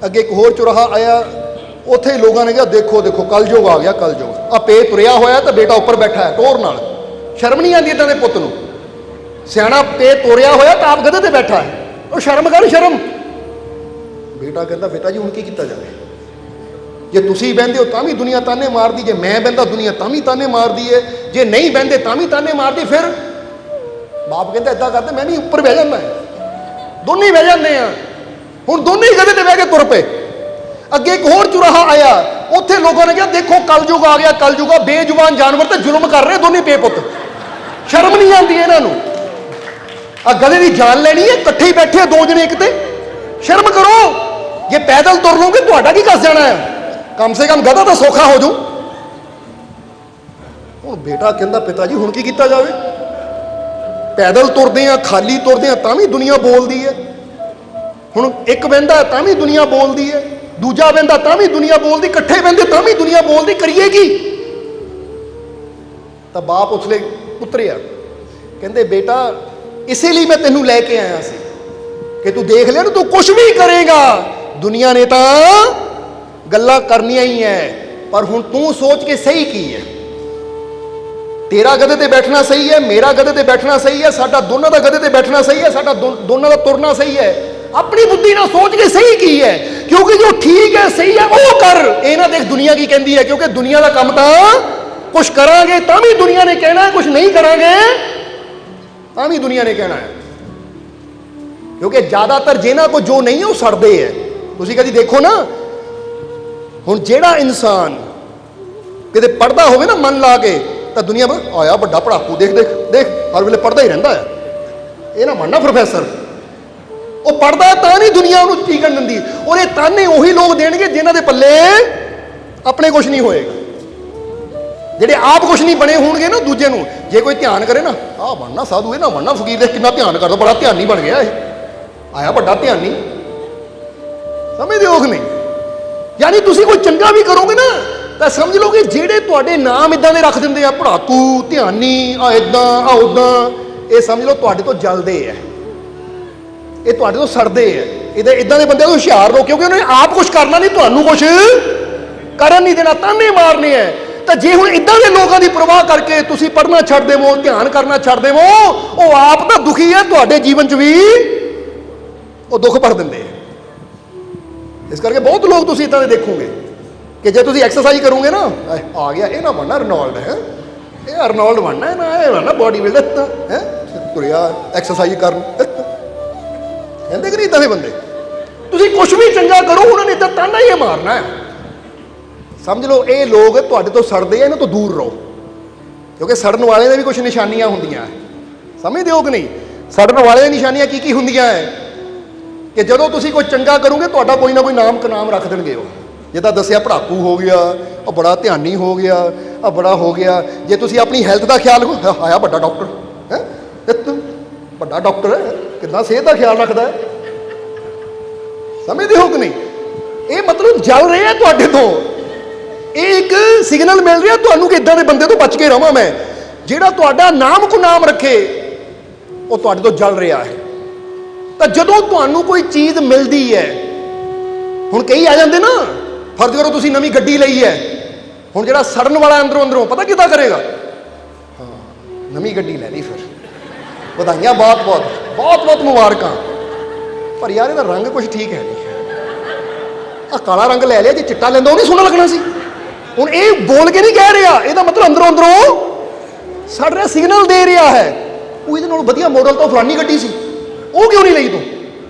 ਅੱਗੇ ਇੱਕ ਹੋਰ ਚੁਰਾਹਾ ਆਇਆ, ਉੱਥੇ ਲੋਕਾਂ ਨੇ ਕਿਹਾ ਦੇਖੋ ਦੇਖੋ ਕਲਯੁਗ ਆ ਗਿਆ, ਕਲਯੁਗ। ਆ ਪੇ ਤੁਰਿਆ ਹੋਇਆ ਤਾਂ ਬੇਟਾ ਉੱਪਰ ਬੈਠਾ ਹੈ ਟੋਰ ਨਾਲ। ਸ਼ਰਮ ਨਹੀਂ ਆਉਂਦੀ ਇੱਦਾਂ ਦੇ ਪੁੱਤ ਨੂੰ? ਸਿਆਣਾ ਪੇ ਤੋਰਿਆ ਹੋਇਆ ਤਾਂ ਆਪ ਗਧੇ ਤੇ ਬੈਠਾ ਹੈ, ਉਹ ਸ਼ਰਮ ਕਰ ਸ਼ਰਮ। ਬੇਟਾ ਕਹਿੰਦਾ ਬੇਟਾ ਜੀ ਹੁਣ ਕੀ ਕੀਤਾ ਜਾਵੇ, ਜੇ ਤੁਸੀਂ ਬਹਿੰਦੇ ਹੋ ਤਾਂ ਵੀ ਦੁਨੀਆ ਤਾਨੇ ਮਾਰਦੀ, ਜੇ ਮੈਂ ਬਹਿੰਦਾ ਦੁਨੀਆ ਤਾਂ ਵੀ ਤਾਨੇ ਮਾਰਦੀ ਹੈ, ਜੇ ਨਹੀਂ ਬਹਿੰਦੇ ਤਾਂ ਵੀ ਤਾਨੇ ਮਾਰਦੀ। ਫਿਰ ਬਾਪ ਕਹਿੰਦਾ ਏਦਾਂ ਕਰਦੇ ਮੈਂ ਵੀ ਉੱਪਰ ਬਹਿ ਜਾਂਦਾ, ਦੋਨੇ ਬਹਿ ਜਾਂਦੇ ਆ। ਹੁਣ ਦੋਨੇ ਗਧੇ ਤੇ ਬਹਿ ਕੇ ਤੁਰ ਪਏ। ਅੱਗੇ ਇੱਕ ਹੋਰ ਚੁਰਾਹਾ ਆਇਆ, ਉੱਥੇ ਲੋਕਾਂ ਨੇ ਕਿਹਾ ਦੇਖੋ ਕਲਯੁਗ ਆ ਗਿਆ, ਕਲਯੁਗ ਆ। ਬੇਜ਼ੁਬਾਨ ਜਾਨਵਰ ਤੇ ਜ਼ੁਲਮ ਕਰ ਰਹੇ ਦੋਨੇ ਪੇ ਪੁੱਤ, ਸ਼ਰਮ ਨਹੀਂ ਆਉਂਦੀ ਇਹਨਾਂ ਨੂੰ? ਆ ਗਧੇ ਦੀ ਜਾਨ ਲੈਣੀ ਹੈ, ਇਕੱਠੇ ਹੀ ਬੈਠੇ ਦੋ ਜਣੇ ਇੱਕ ਤੇ, ਸ਼ਰਮ ਕਰੋ। ਜੇ ਪੈਦਲ ਤੁਰ ਲਓਗੇ ਤੁਹਾਡਾ ਕੀ ਕੱਸ ਜਾਣਾ ਹੈ, ਕਮ ਸੇ ਕਮ ਗਧਾ ਤਾਂ ਸੌਖਾ ਹੋ ਜਾਊ। ਹੁਣ ਬੇਟਾ ਕਹਿੰਦਾ ਪਿਤਾ ਜੀ ਹੁਣ ਕੀ ਕੀਤਾ ਜਾਵੇ, ਪੈਦਲ ਤੁਰਦੇ ਆ, ਖਾਲੀ ਤੁਰਦੇ ਆ ਤਾਂ ਵੀ ਦੁਨੀਆ ਬੋਲਦੀ ਹੈ। ਹੁਣ ਇੱਕ ਬਹਿੰਦਾ ਤਾਂ ਵੀ ਦੁਨੀਆ ਬੋਲਦੀ ਹੈ, ਦੂਜਾ ਬਹਿੰਦਾ ਤਾਂ ਵੀ ਦੁਨੀਆ ਬੋਲਦੀ, ਇਕੱਠੇ ਬਹਿੰਦੇ ਤਾਂ ਵੀ ਦੁਨੀਆ ਬੋਲਦੀ, ਕਰੀਏ ਕੀ? ਤਾਂ ਬਾਪ ਉਸਲੇ ਉਤਰਿਆ, ਕਹਿੰਦੇ ਬੇਟਾ ਇਸੇ ਲਈ ਮੈਂ ਤੈਨੂੰ ਲੈ ਕੇ ਆਇਆ ਸੀ ਕਿ ਤੂੰ ਦੇਖ ਲਿਆ ਨਾ, ਤੂੰ ਕੁਝ ਵੀ ਕਰੇਗਾ ਦੁਨੀਆ ਨੇ ਤਾਂ ਗੱਲਾਂ ਕਰਨੀਆਂ ਹੀ ਹੈ, ਪਰ ਹੁਣ ਤੂੰ ਸੋਚ ਕੇ ਸਹੀ ਕੀ ਹੈ। ਤੇਰਾ ਗਧੇ ਤੇ ਬੈਠਣਾ ਸਹੀ ਹੈ, ਮੇਰਾ ਗਧੇ ਤੇ ਬੈਠਣਾ ਸਹੀ ਹੈ, ਸਾਡਾ ਦੋਨਾਂ ਦਾ ਗਧੇ ਤੇ ਬੈਠਣਾ ਸਹੀ ਹੈ, ਸਾਡਾ ਦੋਨਾਂ ਦਾ ਤੁਰਨਾ ਸਹੀ ਹੈ। ਆਪਣੀ ਬੁੱਧੀ ਨਾਲ ਸੋਚ ਕੇ ਸਹੀ ਕੀ ਹੈ, ਕਿਉਂਕਿ ਜੋ ਠੀਕ ਹੈ ਸਹੀ ਹੈ ਉਹ ਕਰ। ਇਹ ਨਾ ਦੇਖ ਦੁਨੀਆ ਕੀ ਕਹਿੰਦੀ ਹੈ, ਕਿਉਂਕਿ ਦੁਨੀਆ ਦਾ ਕੰਮ ਤਾਂ ਕੁਝ ਕਰਾਂਗੇ ਤਾਂ ਵੀ ਦੁਨੀਆ ਨੇ ਕਹਿਣਾ, ਕੁਝ ਨਹੀਂ ਕਰਾਂਗੇ ਤਾਂ ਵੀ ਦੁਨੀਆ ਨੇ ਕਹਿਣਾ ਹੈ। ਕਿਉਂਕਿ ਜ਼ਿਆਦਾਤਰ ਜਿਹਨਾਂ ਕੋ ਜੋ ਨਹੀਂ ਹੈ ਉਹ ਸੜਦੇ ਹੈ। ਤੁਸੀਂ ਕਦੀ ਦੇਖੋ ਨਾ, ਹੁਣ ਜਿਹੜਾ ਇਨਸਾਨ ਕਿਤੇ ਪੜ੍ਹਦਾ ਹੋਵੇ ਨਾ ਮਨ ਲਾ ਕੇ, ਤਾਂ ਦੁਨੀਆ ਆਇਆ ਵੱਡਾ ਪੜਾਕੂ, ਦੇਖ ਦੇਖ ਦੇਖ ਹਰ ਵੇਲੇ ਪੜ੍ਹਦਾ ਹੀ ਰਹਿੰਦਾ ਹੈ, ਇਹ ਨਾ ਮੰਨਣਾ ਪ੍ਰੋਫੈਸਰ। ਉਹ ਪੜ੍ਹਦਾ ਤਾਂ ਨਹੀਂ ਦੁਨੀਆ ਉਹਨੂੰ ਟਿਕਣ ਦਿੰਦੀ, ਔਰ ਇਹ ਤਾਨੇ ਉਹੀ ਲੋਕ ਦੇਣਗੇ ਜਿਨ੍ਹਾਂ ਦੇ ਪੱਲੇ ਆਪਣੇ ਕੁਝ ਨਹੀਂ ਹੋਏਗਾ, ਜਿਹੜੇ ਆਪ ਕੁਝ ਨਹੀਂ ਬਣੇ ਹੋਣਗੇ ਨਾ। ਦੂਜੇ ਨੂੰ ਜੇ ਕੋਈ ਧਿਆਨ ਕਰੇ ਨਾ, ਆਹ ਬਣਨਾ ਸਾਧੂ, ਇਹ ਨਾ ਬਣਨਾ ਫਕੀਰ, ਦੇਖ ਕਿੰਨਾ ਧਿਆਨ ਕਰਦਾ, ਬੜਾ ਧਿਆਨੀ ਬਣ ਗਿਆ, ਇਹ ਆਇਆ ਵੱਡਾ ਧਿਆਨੀ। ਸਮਝਦੇ ਹੋ ਕਿ ਨਹੀਂ? ਯਾਨੀ ਤੁਸੀਂ ਕੋਈ ਚੰਗਾ ਵੀ ਕਰੋਗੇ ਨਾ ਤਾਂ ਸਮਝ ਲਓ ਕਿ ਜਿਹੜੇ ਤੁਹਾਡੇ ਨਾਮ ਇਦਾਂ ਦੇ ਰੱਖ ਦਿੰਦੇ ਆ, ਪੜਾਕੂ, ਧਿਆਨੀ, ਆ ਇਦਾਂ ਆ ਉਦਾਂ, ਇਹ ਸਮਝ ਲਓ ਤੁਹਾਡੇ ਤੋਂ ਜਲਦੇ ਆ, ਇਹ ਤੁਹਾਡੇ ਤੋਂ ਸੜਦੇ ਆ। ਇਹਦੇ ਇਦਾਂ ਦੇ ਬੰਦਿਆਂ ਤੋਂ ਹੁਸ਼ਿਆਰ ਰਹੋ, ਕਿਉਂਕਿ ਉਹਨੇ ਆਪ ਕੁਝ ਕਰਨਾ ਨਹੀਂ, ਤੁਹਾਨੂੰ ਕੁਝ ਕਰਨ ਨਹੀਂ ਦੇਣਾ, ਤਾਨੇ ਮਾਰਨੇ ਆ। ਤਾਂ ਜੇ ਹੁਣ ਇਦਾਂ ਦੇ ਲੋਕਾਂ ਦੀ ਪਰਵਾਹ ਕਰਕੇ ਤੁਸੀਂ ਪੜ੍ਹਨਾ ਛੱਡ ਦੇਵੋ, ਧਿਆਨ ਕਰਨਾ ਛੱਡ ਦੇਵੋ, ਉਹ ਆਪ ਤਾਂ ਦੁਖੀ ਹੈ, ਤੁਹਾਡੇ ਜੀਵਨ 'ਚ ਵੀ ਉਹ ਦੁੱਖ ਭਰ ਦਿੰਦੇ ਆ। ਇਸ ਕਰਕੇ ਬਹੁਤ ਲੋਕ ਤੁਸੀਂ ਇਦਾਂ ਦੇ ਦੇਖੋਗੇ ਕਿ ਜੇ ਤੁਸੀਂ ਐਕਸਰਸਾਈਜ਼ ਕਰੋਗੇ ਨਾ, ਆ ਗਿਆ ਇਹ ਨਾ ਬਣਨਾ ਰਨੋਲਡ ਹੈ, ਇਹ ਅਰਨੋਲਡ ਬਣਨਾ, ਨਾ ਇਹ ਬਣਨਾ ਬੋਡੀ ਬਿਲਡਰ ਹੈ, ਤੁਰਿਆ ਐਕਸਰਸਾਈਜ਼ ਕਰਨ, ਕਹਿੰਦੇ ਕਿ ਨਹੀਂ ਇਦਾਂ ਦੇ ਬੰਦੇ? ਤੁਸੀਂ ਕੁਝ ਵੀ ਚੰਗਾ ਕਰੋ, ਉਹਨਾਂ ਨੇ ਤਾਂ ਤਾਨਾ ਹੀ ਮਾਰਨਾ ਹੈ। ਸਮਝ ਲਓ ਇਹ ਲੋਕ ਤੁਹਾਡੇ ਤੋਂ ਸੜਦੇ ਆ, ਇਹਨਾਂ ਤੋਂ ਦੂਰ ਰਹੋ, ਕਿਉਂਕਿ ਸੜਨ ਵਾਲੇ ਦੇ ਵੀ ਕੁਝ ਨਿਸ਼ਾਨੀਆਂ ਹੁੰਦੀਆਂ, ਸਮਝਦੇ ਹੋ ਕਿ ਨਹੀਂ? ਸੜਨ ਵਾਲੇ ਦੀਆਂ ਨਿਸ਼ਾਨੀਆਂ ਕੀ ਕੀ ਹੁੰਦੀਆਂ ਹੈ ਕਿ ਜਦੋਂ ਤੁਸੀਂ ਕੋਈ ਚੰਗਾ ਕਰੋਗੇ ਤੁਹਾਡਾ ਕੋਈ ਨਾ ਕੋਈ ਨਾਮ ਰੱਖ ਦੇਣਗੇ। ਉਹ ਜਿੱਦਾਂ ਦੱਸਿਆ ਪੜਾਕੂ ਹੋ ਗਿਆ, ਉਹ ਬੜਾ ਧਿਆਨੀ ਹੋ ਗਿਆ, ਆ ਬੜਾ ਹੋ ਗਿਆ। ਜੇ ਤੁਸੀਂ ਆਪਣੀ ਹੈਲਥ ਦਾ ਖਿਆਲ ਰੱਖੋ, ਆਇਆ ਵੱਡਾ ਡਾਕਟਰ ਹੈ, ਵੱਡਾ ਡਾਕਟਰ ਹੈ, ਕਿੱਦਾਂ ਸਿਹਤ ਦਾ ਖਿਆਲ ਰੱਖਦਾ ਹੈ। ਸਮਝਦੇ ਹੋ ਕਿ ਨਹੀਂ? ਇਹ ਮਤਲਬ ਜਲ ਰਿਹਾ ਤੁਹਾਡੇ ਤੋਂ, ਇਹ ਇੱਕ ਸਿਗਨਲ ਮਿਲ ਰਿਹਾ ਤੁਹਾਨੂੰ ਕਿ ਇਦਾਂ ਦੇ ਬੰਦੇ ਤੋਂ ਬਚ ਕੇ ਰਵਾਂ ਮੈਂ। ਜਿਹੜਾ ਤੁਹਾਡਾ ਨਾਮ ਕੋ ਨਾਮ ਰੱਖੇ ਉਹ ਤੁਹਾਡੇ ਤੋਂ ਜਲ ਰਿਹਾ ਹੈ। ਤਾਂ ਜਦੋਂ ਤੁਹਾਨੂੰ ਕੋਈ ਚੀਜ਼ ਮਿਲਦੀ ਹੈ, ਹੁਣ ਕਈ ਆ ਜਾਂਦੇ ਨਾ, ਫਰਜ਼ ਕਰੋ ਤੁਸੀਂ ਨਵੀਂ ਗੱਡੀ ਲਈ ਹੈ, ਹੁਣ ਜਿਹੜਾ ਸੜਨ ਵਾਲਾ ਅੰਦਰੋਂ ਪਤਾ ਕਿੱਦਾਂ ਕਰੇਗਾ, ਹਾਂ ਨਵੀਂ ਗੱਡੀ ਲੈ ਲਈ, ਫਿਰ ਵਧਾਈਆਂ, ਬਹੁਤ ਮੁਬਾਰਕਾਂ, ਪਰ ਯਾਰ ਇਹਦਾ ਰੰਗ ਕੁਝ ਠੀਕ ਹੈ ਨਹੀਂ, ਆ ਕਾਲਾ ਰੰਗ ਲੈ ਲਿਆ, ਜੇ ਚਿੱਟਾ ਲੈਂਦਾ ਉਹ ਨਹੀਂ ਸੋਹਣਾ ਲੱਗਣਾ ਸੀ। ਹੁਣ ਇਹ ਬੋਲ ਕੇ ਨਹੀਂ ਕਹਿ ਰਿਹਾ, ਇਹਦਾ ਮਤਲਬ ਅੰਦਰੋਂ ਸੜ ਰਿਹਾ, ਸਿਗਨਲ ਦੇ ਰਿਹਾ ਹੈ। ਉਹ ਇਹਦੇ ਨਾਲ ਵਧੀਆ ਮਾਡਲ ਤਾਂ ਫਲਾਨੀ ਗੱਡੀ ਸੀ, ਉਹ ਕਿਉਂ ਨਹੀਂ ਲਈ ਤੂੰ?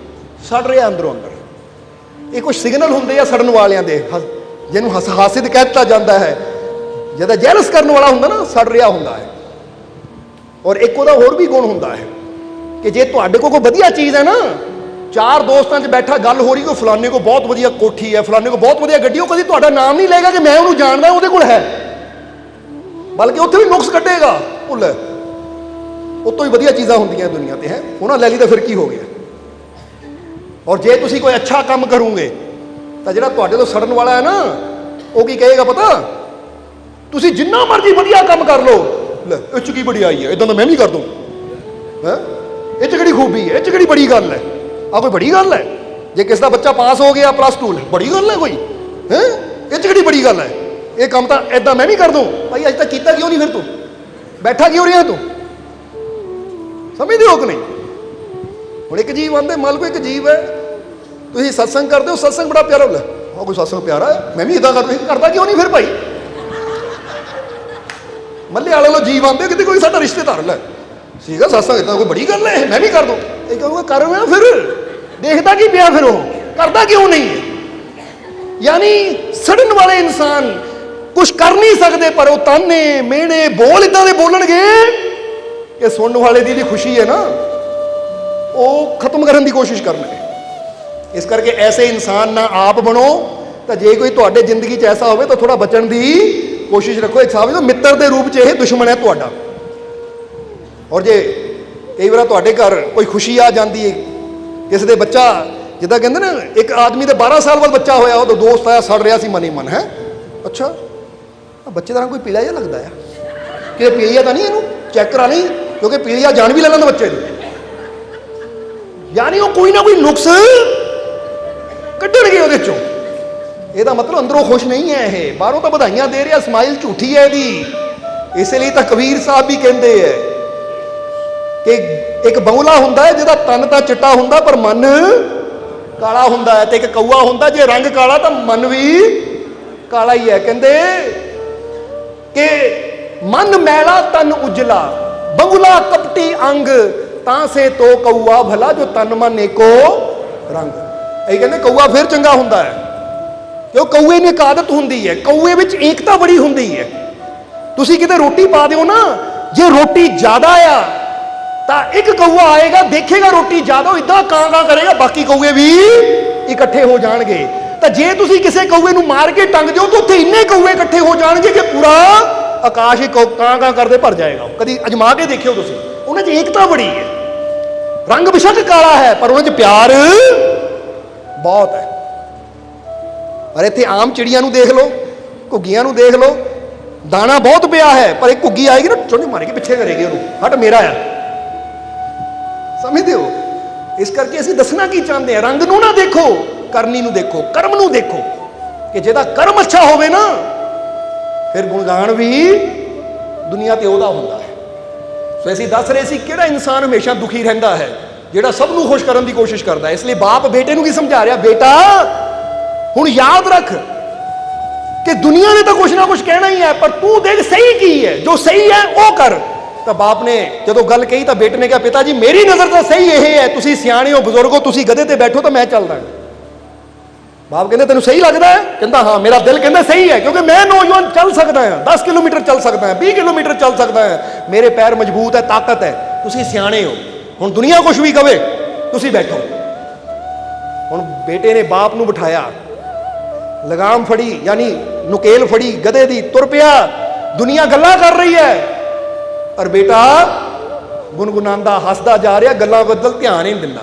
ਸੜ ਰਿਹਾ ਅੰਦਰੋਂ ਅੰਦਰ। ਇਹ ਕੁਝ ਸਿਗਨਲ ਹੁੰਦੇ ਆ ਸੜਨ ਵਾਲਿਆਂ ਦੇ, ਜਿਹਨੂੰ ਹਾਸਿਦ ਕਹਿ ਦਿੱਤਾ ਜਾਂਦਾ ਹੈ। ਜਿਹਦਾ ਜੈਲਸ ਕਰਨ ਵਾਲਾ ਹੁੰਦਾ ਨਾ, ਸੜ ਰਿਹਾ ਹੁੰਦਾ ਹੈ। ਔਰ ਇੱਕ ਉਹਦਾ ਹੋਰ ਵੀ ਗੁਣ ਹੁੰਦਾ ਹੈ ਕਿ ਜੇ ਤੁਹਾਡੇ ਕੋਲ ਕੋਈ ਵਧੀਆ ਚੀਜ਼ ਹੈ ਨਾ, चार दोस्तों 'ਚ बैठा गल हो रही कि फलाने को बहुत वधिया कोठी है, फलाने को बहुत वधिया गड्डी, कभी तुहाडा नाम नहीं लेगा कि मैं उन्होंने जानदा उहदे कोल है, बल्कि उत्थे भी नुक्स कड्डेगा। भुल उतों ही वधिया चीज़ां होंदियां दुनिया ते है, उन्हां लै ली तो फिर की हो गया। और जे तुसीं कोई अच्छा काम करोगे तो जिहड़ा तुहाडे तों सड़न वाला है ना, वो की कहेगा पता, तुसीं जिन्ना मर्जी वधिया काम कर लो, लै इह च की वडियाई है, इदां तां मैं भी कर दूँ, है इह च किहड़ी खूबी है, इह च किहड़ी बड़ी गल है, आ कोई बड़ी गल है? जे किसी का बच्चा पास हो गया +2 बड़ी गल है कोई, है इह च किहड़ी बड़ी गल है? ये काम तो इदां मैं भी कर दूँ। भाई अज तक कीता क्यों नहीं, फिर तू बैठा क्यों रहा तू? समझदे हो कि नहीं? हुण एक जीव आंदे, मान लो एक जीव है, तुसीं सत्संग करते हो, सत्संग बड़ा प्यारा होता है, हाँ कोई सत्संग प्यारा है, मैं भी इदा करता क्यों नहीं फिर भाई? मल्ले वाले लो जीव आते कि कोई साडा रिश्तेदार लै सीगा सत्संग, इतना कोई बड़ी गल है, मैं भी कर दूँ। एक कहूँगा कर मैं, फिर देखता की पिया, फिर वो करता क्यों नहीं है? यानी सड़न वाले इंसान कुछ कर नहीं सकते, पर वो ताने मेहने बोल इदा दे बोलणगे कि सुनने वाले दी खुशी है ना, वो खत्म करने की कोशिश करनगे। इस करके ऐसे इंसान ना आप बनो, तो जे कोई तुहाडे जिंदगी च ऐसा हो तो थोड़ा बचन की कोशिश रखो। एक समझ लो मित्र के रूप च यह दुश्मन है तुहाडा। और जे कई बार तुहाडे घर कोई खुशी आ जाती है, किसी दे बच्चा जिद्दां कहंदे ना, एक आदमी दे 12 साल बाद बच्चा होया, तो दोस्त आया सड़ रहा सी मन ही मन, है अच्छा बच्चे का रंग कोई पीला जिहा लगदा है कि पीलिया तो नहीं, इहनूं चैक करा नहीं, क्योंकि पीलिया जान भी ले लैंदा बच्चे दी। यानी वो कोई ना कोई नुक्स कड्ढणगे उहदे चों। ਇਹਦਾ मतलब अंदरों खुश नहीं है, यह बाहरों तो बधाइयां दे रहा, स्माइल झूठी है ਇਹਦੀ। इसलिए तो कबीर साहब भी कहते हैं कि एक बगुला हुंदा है जिहदा तन तो चिट्टा हुंदा पर मन काला हुंदा है, ते एक कौआ हुंदा जे रंग काला तो मन भी काला ही है। कहते कि मन मैला तन उजला, बगुला कपटी अंग, तां से तो कौआ भला जो तन मन एको रंग। यही कहते कौआ फिर चंगा हुंदा है, क्यों कौए ने एक आदत होंगी है, कौए विच एकता बड़ी होंगी है। तुसी किते रोटी पा दिओ ना, जे रोटी ज्यादा आ तो एक कौआ आएगा देखेगा रोटी ज्यादा, इदा कां कां करेगा, बाकी कौए भी इकट्ठे हो जाएंगे। तो जे तुसी किसी कौए नूं मार के टंग दिओ तो उत्थे इन्ने कौए इकट्ठे हो जाएंगे कि पूरा आकाश ही कां कां करते भर जाएगा। कभी अजमा के देखियो तुसी, उन्हां च एकता बड़ी है। रंग बेशक काला है पर उन्हां च प्यार बहुत है। पर इत्थे आम चिड़िया नूं देख लो, घुग्गियां नूं देख लो, दाना बहुत पिया है पर एक घुग्गी आएगी ना चुंझ मार के पिछे करेगी उन्होंने, हट मेरा है। समझते हो? इस करके असीं दसना की चाहते हैं, रंग नूं ना देखो, करनी नूं देखो, कर्म नूं देखो कि जिहदा कर्म अच्छा होवे ना फिर गुणगान भी दुनिया ते ओहदा हुंदा है। सो असीं दस रहे सी किहड़ा इंसान हमेशा दुखी रहिंदा है, जिहड़ा सब नूं खुश करन दी कोशिश करदा है। इसलिए बाप बेटे नूं की समझा रहा, बेटा हुण याद रख कि दुनिया ने तो कुछ ना कुछ कहना ही है, पर तू देख सही की है, जो सही है वो कर। तो बाप ने जो गल कही तो बेटे ने कहा, पिता जी मेरी नज़र तो सही यह है, तुसी सियाणे हो, बुजुर्ग हो, तुसी गधे ते बैठो तो मैं चलदा। बाप कहते तेन सही लगता है? कहता हाँ मेरा दिल कहता सही है, क्योंकि मैं नौजवान चल सकता है, 10 किलोमीटर चल सकता है, 20 किलोमीटर चल सकता है, मेरे पैर मजबूत है, ताकत है, तुसी सियाणे हो। हुण दुनिया कुछ भी कहे तुसी बैठो। हुण बेटे ने बाप नूं बिठाया, लगाम फड़ी यानी नुकेल फड़ी गधे दी, तुर पिया। दुनिया गल्लां कर रही है पर बेटा गुनगुनांदा हसदा जा रहा, गल्लां बदल ध्यान ही नहीं दिंदा।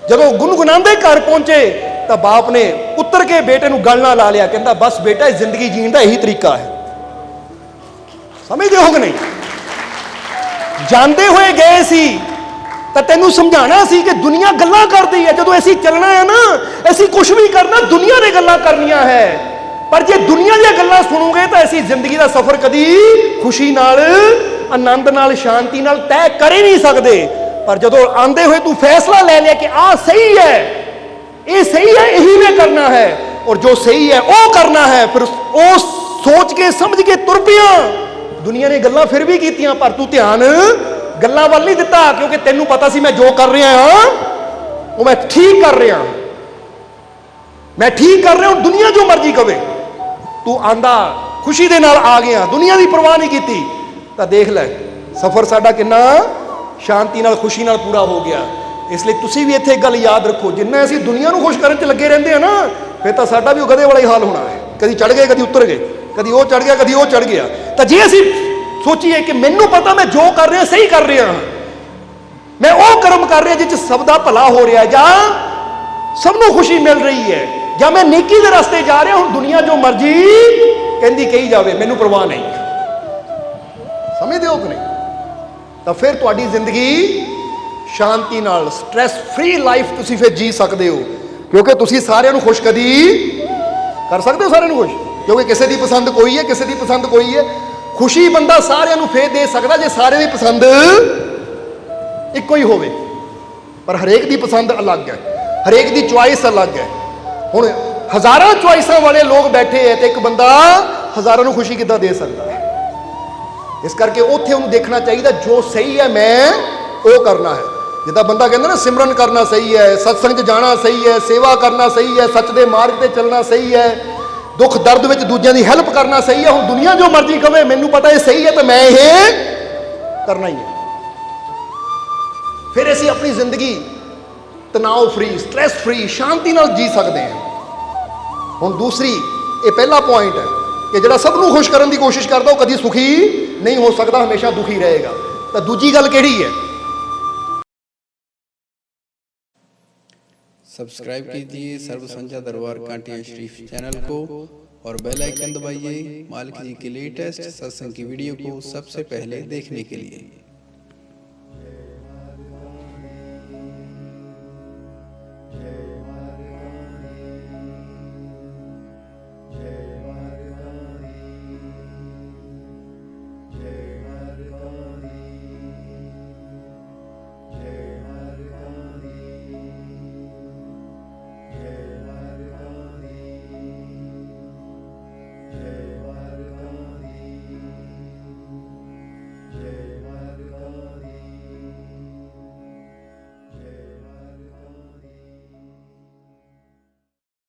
जदों गुनगुनांदे घर पहुंचे तो बाप ने उतर के बेटे नूं गल नाल ला लिया, कहंदा बस बेटा जिंदगी जीण दा यही तरीका है। समझदे हो कि नहीं? जांदे हुए गए सी तो तेनू समझाना सी कि दुनिया गल्लां करदी है, जदों असीं चलना है ना, असीं कुछ भी करना दुनिया दी गल्लां करनियां है। पर जे दुनिया दी गल्लां सुनोगे तो असीं जिंदगी दा सफर कदी खुशी नाल, आनंद नाल, शांति नाल तय कर ही नहीं सकते। पर जदों आंदे हुए तू फैसला ले लिया कि आ सही है, ये सही है, यही में करना है, और जो सही है वो करना है, फिर वो सोच के समझ के तुर पिया। दुनिया ने गल्लां फिर भी कीतियां पर तू ध्यान गल्लां वाल नहीं दिता, क्योंकि तेनू पता सी मैं जो कर रहा हाँ वो मैं ठीक कर रहा, मैं ठीक कर रहा हूं। दुनिया जो मर्जी कवे, तू आंदा खुशी दे नाल आ गया, दुनिया की परवाह नहीं की, तो देख ले सफर साडा कितना शांति नाल खुशी नाल पूरा हो गया। ਇਸ ਲਈ ਤੁਸੀਂ ਵੀ ਇੱਥੇ ਇੱਕ ਗੱਲ ਯਾਦ ਰੱਖੋ, ਜਿੰਨਾ ਅਸੀਂ ਦੁਨੀਆ ਨੂੰ ਖੁਸ਼ ਕਰਨ 'ਚ ਲੱਗੇ ਰਹਿੰਦੇ ਆ ਨਾ, ਫਿਰ ਤਾਂ ਸਾਡਾ ਵੀ ਉਹ ਗਧੇ ਵਾਲਾ ਹੀ ਹਾਲ ਹੋਣਾ ਹੈ। ਕਦੀ ਚੜ ਗਏ, ਕਦੀ ਉਤਰ ਗਏ, ਕਦੀ ਉਹ ਚੜ ਗਿਆ, ਕਦੀ ਉਹ ਚੜ ਗਿਆ। ਤਾਂ ਜੇ ਅਸੀਂ ਸੋਚੀਏ ਕਿ ਮੈਨੂੰ ਪਤਾ ਮੈਂ ਜੋ ਕਰ ਰਿਹਾ ਸਹੀ ਕਰ ਰਿਹਾ ਹਾਂ, ਮੈਂ ਉਹ ਕਰਮ ਕਰ ਰਿਹਾ ਜਿਸ 'ਚ ਸਭ ਦਾ ਭਲਾ ਹੋ ਰਿਹਾ, ਜਾਂ ਸਭ ਨੂੰ ਖੁਸ਼ੀ ਮਿਲ ਰਹੀ ਹੈ, ਜਾਂ ਮੈਂ ਨੇਕੀ ਦੇ ਰਸਤੇ ਜਾ ਰਿਹਾ, ਹੁਣ ਦੁਨੀਆ ਜੋ ਮਰਜ਼ੀ ਕਹਿੰਦੀ ਕਹੀ ਜਾਵੇ, ਮੈਨੂੰ ਪਰਵਾਹ ਨਹੀਂ। ਸਮਝਦੇ ਹੋ ਕਿ ਨਹੀਂ? ਤਾਂ ਫਿਰ ਤੁਹਾਡੀ ਜ਼ਿੰਦਗੀ ਸ਼ਾਂਤੀ ਨਾਲ, ਸਟ੍ਰੈਸ ਫ੍ਰੀ ਲਾਈਫ ਤੁਸੀਂ ਫਿਰ ਜੀ ਸਕਦੇ ਹੋ, ਕਿਉਂਕਿ ਤੁਸੀਂ ਸਾਰਿਆਂ ਨੂੰ ਖੁਸ਼ ਕਦੀ ਕਰ ਸਕਦੇ ਹੋ। ਸਾਰਿਆਂ ਨੂੰ ਖੁਸ਼, ਕਿਉਂਕਿ ਕਿਸੇ ਦੀ ਪਸੰਦ ਕੋਈ ਹੈ, ਕਿਸੇ ਦੀ ਪਸੰਦ ਕੋਈ ਹੈ। ਖੁਸ਼ੀ ਬੰਦਾ ਸਾਰਿਆਂ ਨੂੰ ਫੇਰ ਦੇ ਸਕਦਾ ਜੇ ਸਾਰਿਆਂ ਦੀ ਪਸੰਦ ਇੱਕੋ ਹੀ ਹੋਵੇ, ਪਰ ਹਰੇਕ ਦੀ ਪਸੰਦ ਅਲੱਗ ਹੈ, ਹਰੇਕ ਦੀ ਚੁਆਇਸ ਅਲੱਗ ਹੈ। ਹੁਣ ਹਜ਼ਾਰਾਂ ਚੁਆਇਸਾਂ ਵਾਲੇ ਲੋਕ ਬੈਠੇ ਹੈ, ਤੇ ਇੱਕ ਬੰਦਾ ਹਜ਼ਾਰਾਂ ਨੂੰ ਖੁਸ਼ੀ ਕਿੱਦਾਂ ਦੇ ਸਕਦਾ ਹੈ? ਇਸ ਕਰਕੇ ਉੱਥੇ ਉਹਨੂੰ ਦੇਖਣਾ ਚਾਹੀਦਾ ਜੋ ਸਹੀ ਹੈ ਮੈਂ ਉਹ ਕਰਨਾ ਹੈ। ਜਿੱਦਾਂ ਬੰਦਾ ਕਹਿੰਦਾ ਨਾ, ਸਿਮਰਨ ਕਰਨਾ ਸਹੀ ਹੈ, ਸਤਸੰਗ 'ਚ ਜਾਣਾ ਸਹੀ ਹੈ, ਸੇਵਾ ਕਰਨਾ ਸਹੀ ਹੈ, ਸੱਚ ਦੇ ਮਾਰਗ ਤੇ ਚੱਲਣਾ ਸਹੀ ਹੈ, ਦੁੱਖ ਦਰਦ ਵਿੱਚ ਦੂਜਿਆਂ ਦੀ ਹੈਲਪ ਕਰਨਾ ਸਹੀ ਹੈ। ਹੁਣ ਦੁਨੀਆ ਜੋ ਮਰਜ਼ੀ ਕਵੇ, ਮੈਨੂੰ ਪਤਾ ਇਹ ਸਹੀ ਹੈ ਤਾਂ ਮੈਂ ਇਹ ਕਰਨਾ ਹੀ ਹੈ। ਫਿਰ ਅਸੀਂ ਆਪਣੀ ਜ਼ਿੰਦਗੀ ਤਣਾਅ ਫ੍ਰੀ, ਸਟ੍ਰੈਸ ਫ੍ਰੀ, ਸ਼ਾਂਤੀ ਨਾਲ ਜੀ ਸਕਦੇ ਹਾਂ। ਹੁਣ ਦੂਸਰੀ, ਇਹ ਪਹਿਲਾ ਪੁਆਇੰਟ ਹੈ ਕਿ ਜਿਹੜਾ ਸਭ ਨੂੰ ਖੁਸ਼ ਕਰਨ ਦੀ ਕੋਸ਼ਿਸ਼ ਕਰਦਾ ਉਹ ਕਦੀ ਸੁਖੀ ਨਹੀਂ ਹੋ ਸਕਦਾ, ਹਮੇਸ਼ਾ ਦੁਖੀ ਰਹੇਗਾ। ਤਾਂ ਦੂਜੀ ਗੱਲ ਕਿਹੜੀ ਹੈ? सब्सक्राइब कीजिए सर्व संध्या दरबार कांटिया शरीफ चैनल को और बेल आइकन दबाइए मालिक जी की लेटेस्ट सत्संग की वीडियो को सबसे पहले देखने के लिए।